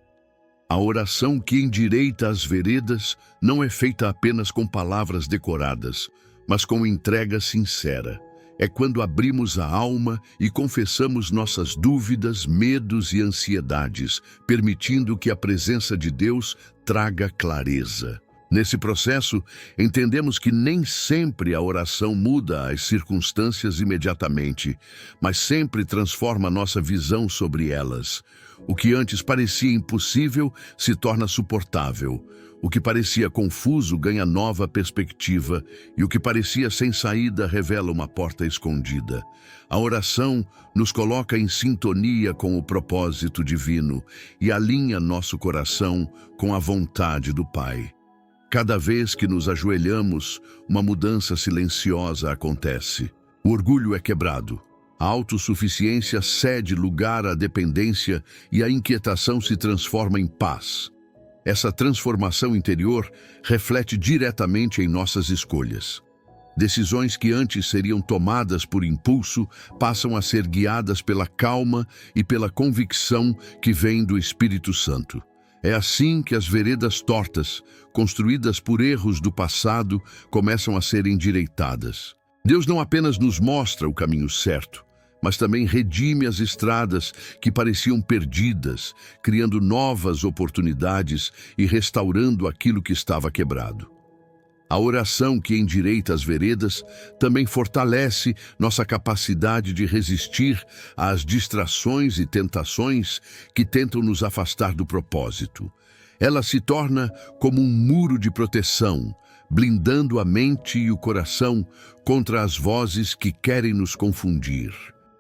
A oração que endireita as veredas não é feita apenas com palavras decoradas, mas com entrega sincera. É quando abrimos a alma e confessamos nossas dúvidas, medos e ansiedades, permitindo que a presença de Deus traga clareza. Nesse processo, entendemos que nem sempre a oração muda as circunstâncias imediatamente, mas sempre transforma nossa visão sobre elas. O que antes parecia impossível se torna suportável. O que parecia confuso ganha nova perspectiva e o que parecia sem saída revela uma porta escondida. A oração nos coloca em sintonia com o propósito divino e alinha nosso coração com a vontade do Pai. Cada vez que nos ajoelhamos, uma mudança silenciosa acontece. O orgulho é quebrado. A autossuficiência cede lugar à dependência e a inquietação se transforma em paz. Essa transformação interior reflete diretamente em nossas escolhas. Decisões que antes seriam tomadas por impulso passam a ser guiadas pela calma e pela convicção que vem do Espírito Santo. É assim que as veredas tortas, construídas por erros do passado, começam a ser endireitadas. Deus não apenas nos mostra o caminho certo, mas também redime as estradas que pareciam perdidas, criando novas oportunidades e restaurando aquilo que estava quebrado. A oração que endireita as veredas também fortalece nossa capacidade de resistir às distrações e tentações que tentam nos afastar do propósito. Ela se torna como um muro de proteção, blindando a mente e o coração contra as vozes que querem nos confundir.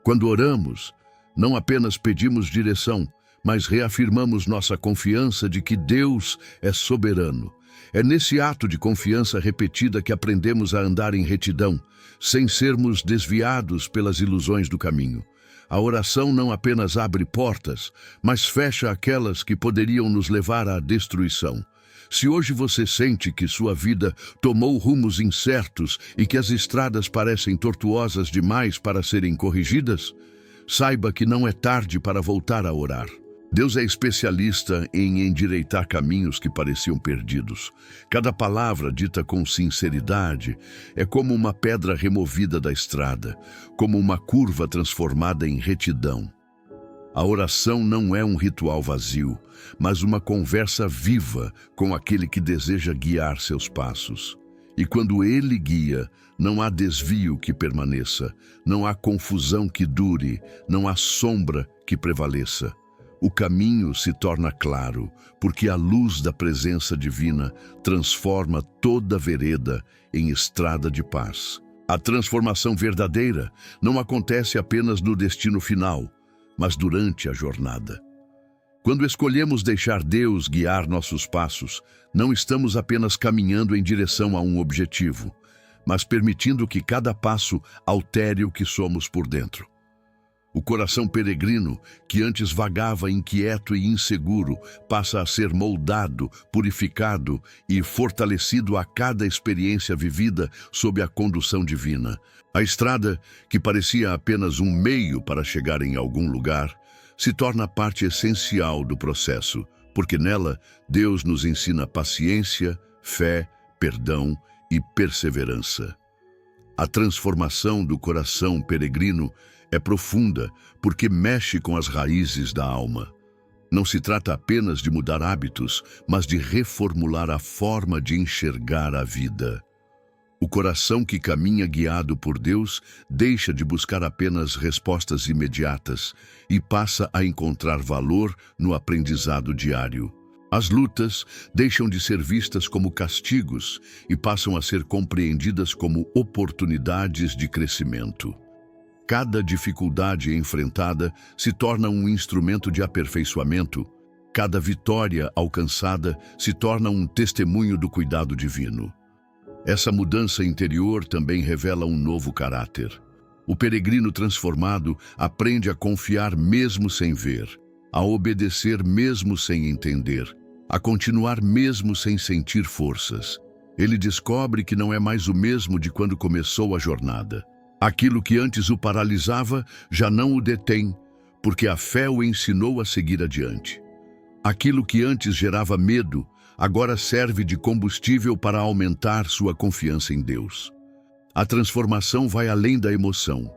Quando oramos, não apenas pedimos direção, mas reafirmamos nossa confiança de que Deus é soberano. É nesse ato de confiança repetida que aprendemos a andar em retidão, sem sermos desviados pelas ilusões do caminho. A oração não apenas abre portas, mas fecha aquelas que poderiam nos levar à destruição. Se hoje você sente que sua vida tomou rumos incertos e que as estradas parecem tortuosas demais para serem corrigidas, saiba que não é tarde para voltar a orar. Deus é especialista em endireitar caminhos que pareciam perdidos. Cada palavra dita com sinceridade é como uma pedra removida da estrada, como uma curva transformada em retidão. A oração não é um ritual vazio, mas uma conversa viva com aquele que deseja guiar seus passos. E quando Ele guia, não há desvio que permaneça, não há confusão que dure, não há sombra que prevaleça. O caminho se torna claro, porque a luz da presença divina transforma toda vereda em estrada de paz. A transformação verdadeira não acontece apenas no destino final, mas durante a jornada. Quando escolhemos deixar Deus guiar nossos passos, não estamos apenas caminhando em direção a um objetivo, mas permitindo que cada passo altere o que somos por dentro. O coração peregrino, que antes vagava inquieto e inseguro, passa a ser moldado, purificado e fortalecido a cada experiência vivida sob a condução divina. A estrada, que parecia apenas um meio para chegar em algum lugar, se torna parte essencial do processo, porque nela Deus nos ensina paciência, fé, perdão e perseverança. A transformação do coração peregrino é profunda porque mexe com as raízes da alma. Não se trata apenas de mudar hábitos, mas de reformular a forma de enxergar a vida. O coração que caminha guiado por Deus deixa de buscar apenas respostas imediatas e passa a encontrar valor no aprendizado diário. As lutas deixam de ser vistas como castigos e passam a ser compreendidas como oportunidades de crescimento. Cada dificuldade enfrentada se torna um instrumento de aperfeiçoamento. Cada vitória alcançada se torna um testemunho do cuidado divino. Essa mudança interior também revela um novo caráter. O peregrino transformado aprende a confiar mesmo sem ver, a obedecer mesmo sem entender, a continuar mesmo sem sentir forças. Ele descobre que não é mais o mesmo de quando começou a jornada. Aquilo que antes o paralisava já não o detém, porque a fé o ensinou a seguir adiante. Aquilo que antes gerava medo, agora serve de combustível para aumentar sua confiança em Deus. A transformação vai além da emoção.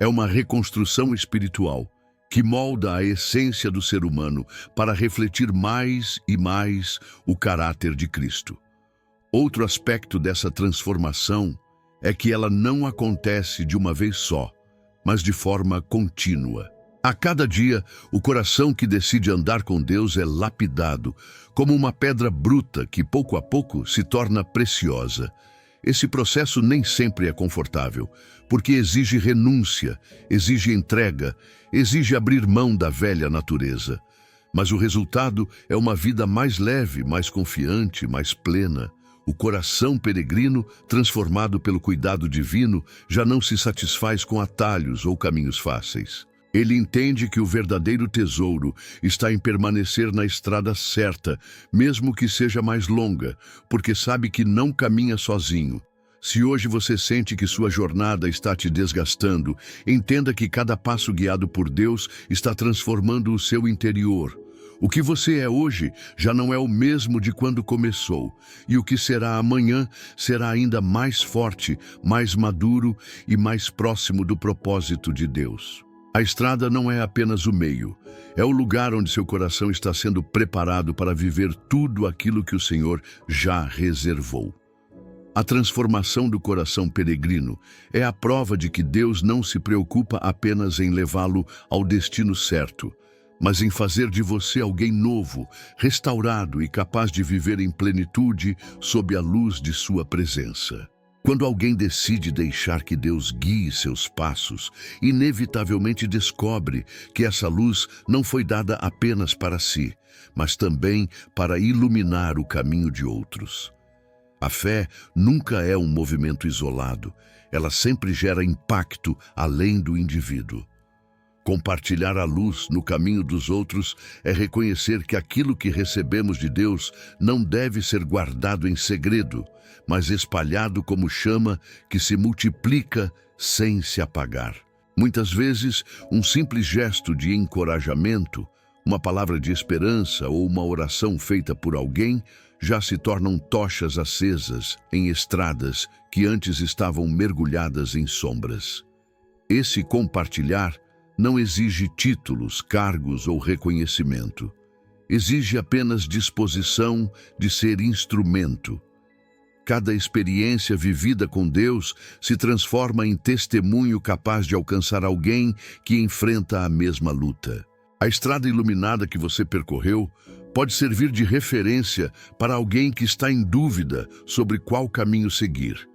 É uma reconstrução espiritual que molda a essência do ser humano para refletir mais e mais o caráter de Cristo. Outro aspecto dessa transformação é que ela não acontece de uma vez só, mas de forma contínua. A cada dia, o coração que decide andar com Deus é lapidado, como uma pedra bruta que pouco a pouco se torna preciosa. Esse processo nem sempre é confortável, porque exige renúncia, exige entrega, exige abrir mão da velha natureza. Mas o resultado é uma vida mais leve, mais confiante, mais plena. O coração peregrino, transformado pelo cuidado divino, já não se satisfaz com atalhos ou caminhos fáceis. Ele entende que o verdadeiro tesouro está em permanecer na estrada certa, mesmo que seja mais longa, porque sabe que não caminha sozinho. Se hoje você sente que sua jornada está te desgastando, entenda que cada passo guiado por Deus está transformando o seu interior. O que você é hoje já não é o mesmo de quando começou, e o que será amanhã será ainda mais forte, mais maduro e mais próximo do propósito de Deus. A estrada não é apenas o meio, é o lugar onde seu coração está sendo preparado para viver tudo aquilo que o Senhor já reservou. A transformação do coração peregrino é a prova de que Deus não se preocupa apenas em levá-lo ao destino certo, mas em fazer de você alguém novo, restaurado e capaz de viver em plenitude sob a luz de sua presença. Quando alguém decide deixar que Deus guie seus passos, inevitavelmente descobre que essa luz não foi dada apenas para si, mas também para iluminar o caminho de outros. A fé nunca é um movimento isolado, ela sempre gera impacto além do indivíduo. Compartilhar a luz no caminho dos outros é reconhecer que aquilo que recebemos de Deus não deve ser guardado em segredo, mas espalhado como chama que se multiplica sem se apagar. Muitas vezes, um simples gesto de encorajamento, uma palavra de esperança ou uma oração feita por alguém já se tornam tochas acesas em estradas que antes estavam mergulhadas em sombras. Esse compartilhar não exige títulos, cargos ou reconhecimento. Exige apenas disposição de ser instrumento. Cada experiência vivida com Deus se transforma em testemunho capaz de alcançar alguém que enfrenta a mesma luta. A estrada iluminada que você percorreu pode servir de referência para alguém que está em dúvida sobre qual caminho seguir.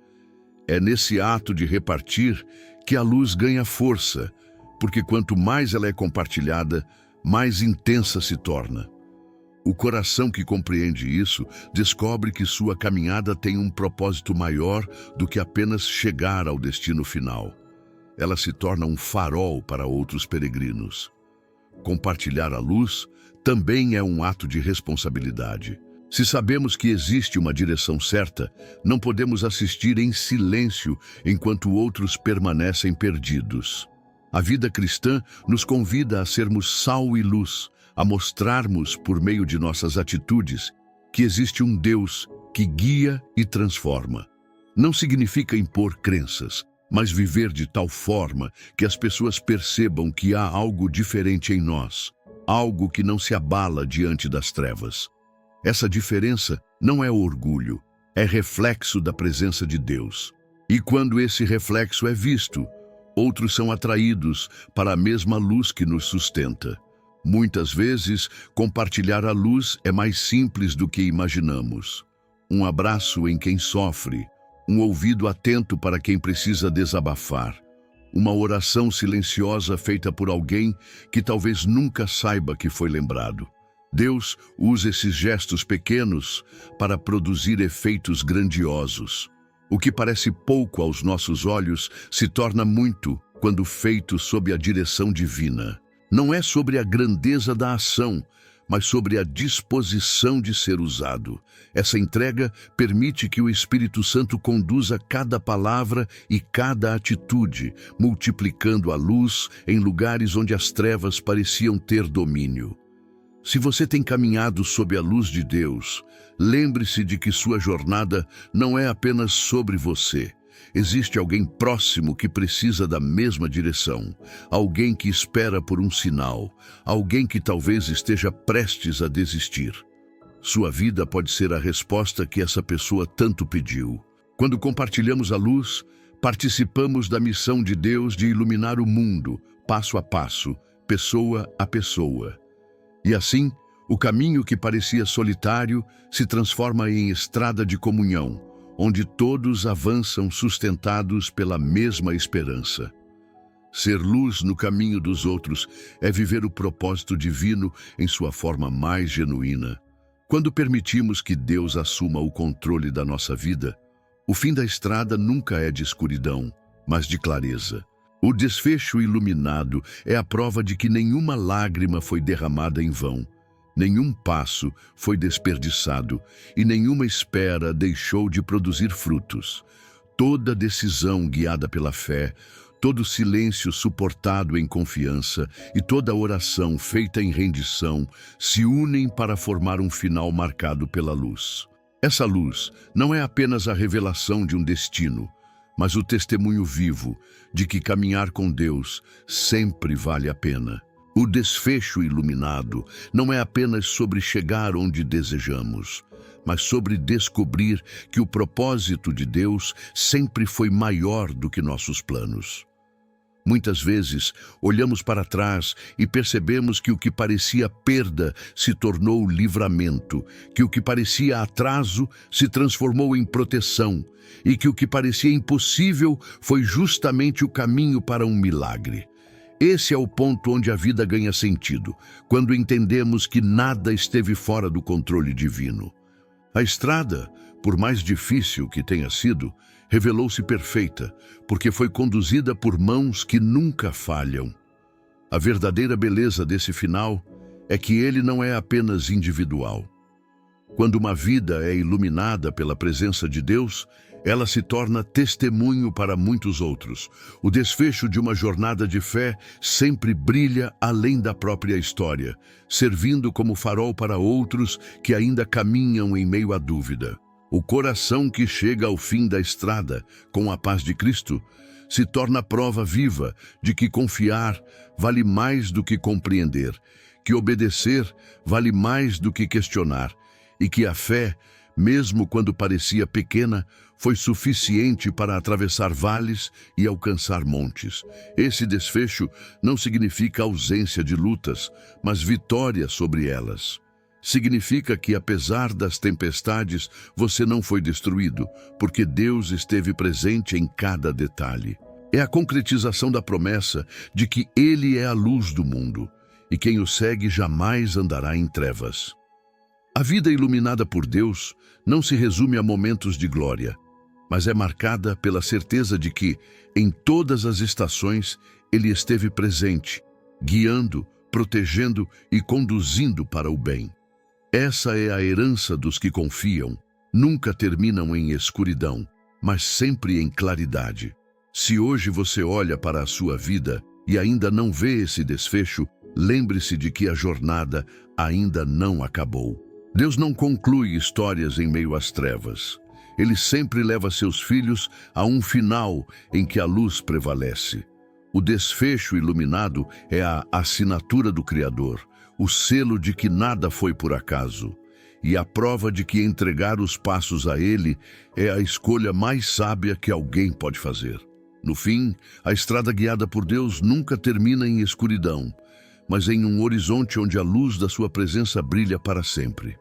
É nesse ato de repartir que a luz ganha força, porque quanto mais ela é compartilhada, mais intensa se torna. O coração que compreende isso descobre que sua caminhada tem um propósito maior do que apenas chegar ao destino final. Ela se torna um farol para outros peregrinos. Compartilhar a luz também é um ato de responsabilidade. Se sabemos que existe uma direção certa, não podemos assistir em silêncio enquanto outros permanecem perdidos. A vida cristã nos convida a sermos sal e luz, a mostrarmos, por meio de nossas atitudes, que existe um Deus que guia e transforma. Não significa impor crenças, mas viver de tal forma que as pessoas percebam que há algo diferente em nós, algo que não se abala diante das trevas. Essa diferença não é orgulho, é reflexo da presença de Deus. E quando esse reflexo é visto, outros são atraídos para a mesma luz que nos sustenta. Muitas vezes, compartilhar a luz é mais simples do que imaginamos. Um abraço em quem sofre, um ouvido atento para quem precisa desabafar, uma oração silenciosa feita por alguém que talvez nunca saiba que foi lembrado. Deus usa esses gestos pequenos para produzir efeitos grandiosos. O que parece pouco aos nossos olhos se torna muito quando feito sob a direção divina. Não é sobre a grandeza da ação, mas sobre a disposição de ser usado. Essa entrega permite que o Espírito Santo conduza cada palavra e cada atitude, multiplicando a luz em lugares onde as trevas pareciam ter domínio. Se você tem caminhado sob a luz de Deus, lembre-se de que sua jornada não é apenas sobre você. Existe alguém próximo que precisa da mesma direção, alguém que espera por um sinal, alguém que talvez esteja prestes a desistir. Sua vida pode ser a resposta que essa pessoa tanto pediu. Quando compartilhamos a luz, participamos da missão de Deus de iluminar o mundo, passo a passo, pessoa a pessoa. E assim, o caminho que parecia solitário se transforma em estrada de comunhão, onde todos avançam sustentados pela mesma esperança. Ser luz no caminho dos outros é viver o propósito divino em sua forma mais genuína. Quando permitimos que Deus assuma o controle da nossa vida, o fim da estrada nunca é de escuridão, mas de clareza. O desfecho iluminado é a prova de que nenhuma lágrima foi derramada em vão, nenhum passo foi desperdiçado e nenhuma espera deixou de produzir frutos. Toda decisão guiada pela fé, todo silêncio suportado em confiança e toda oração feita em rendição se unem para formar um final marcado pela luz. Essa luz não é apenas a revelação de um destino, mas o testemunho vivo de que caminhar com Deus sempre vale a pena. O desfecho iluminado não é apenas sobre chegar onde desejamos, mas sobre descobrir que o propósito de Deus sempre foi maior do que nossos planos. Muitas vezes, olhamos para trás e percebemos que o que parecia perda se tornou livramento, que o que parecia atraso se transformou em proteção e que o que parecia impossível foi justamente o caminho para um milagre. Esse é o ponto onde a vida ganha sentido, quando entendemos que nada esteve fora do controle divino. A estrada, por mais difícil que tenha sido, revelou-se perfeita, porque foi conduzida por mãos que nunca falham. A verdadeira beleza desse final é que ele não é apenas individual. Quando uma vida é iluminada pela presença de Deus, ela se torna testemunho para muitos outros. O desfecho de uma jornada de fé sempre brilha além da própria história, servindo como farol para outros que ainda caminham em meio à dúvida. O coração que chega ao fim da estrada, com a paz de Cristo, se torna prova viva de que confiar vale mais do que compreender, que obedecer vale mais do que questionar, e que a fé, mesmo quando parecia pequena, foi suficiente para atravessar vales e alcançar montes. Esse desfecho não significa ausência de lutas, mas vitória sobre elas. Significa que, apesar das tempestades, você não foi destruído, porque Deus esteve presente em cada detalhe. É a concretização da promessa de que Ele é a luz do mundo, e quem o segue jamais andará em trevas. A vida iluminada por Deus não se resume a momentos de glória, mas é marcada pela certeza de que, em todas as estações, Ele esteve presente, guiando, protegendo e conduzindo para o bem. Essa é a herança dos que confiam. Nunca terminam em escuridão, mas sempre em claridade. Se hoje você olha para a sua vida e ainda não vê esse desfecho, lembre-se de que a jornada ainda não acabou. Deus não conclui histórias em meio às trevas. Ele sempre leva seus filhos a um final em que a luz prevalece. O desfecho iluminado é a assinatura do Criador, o selo de que nada foi por acaso, e a prova de que entregar os passos a Ele é a escolha mais sábia que alguém pode fazer. No fim, a estrada guiada por Deus nunca termina em escuridão, mas em um horizonte onde a luz da sua presença brilha para sempre.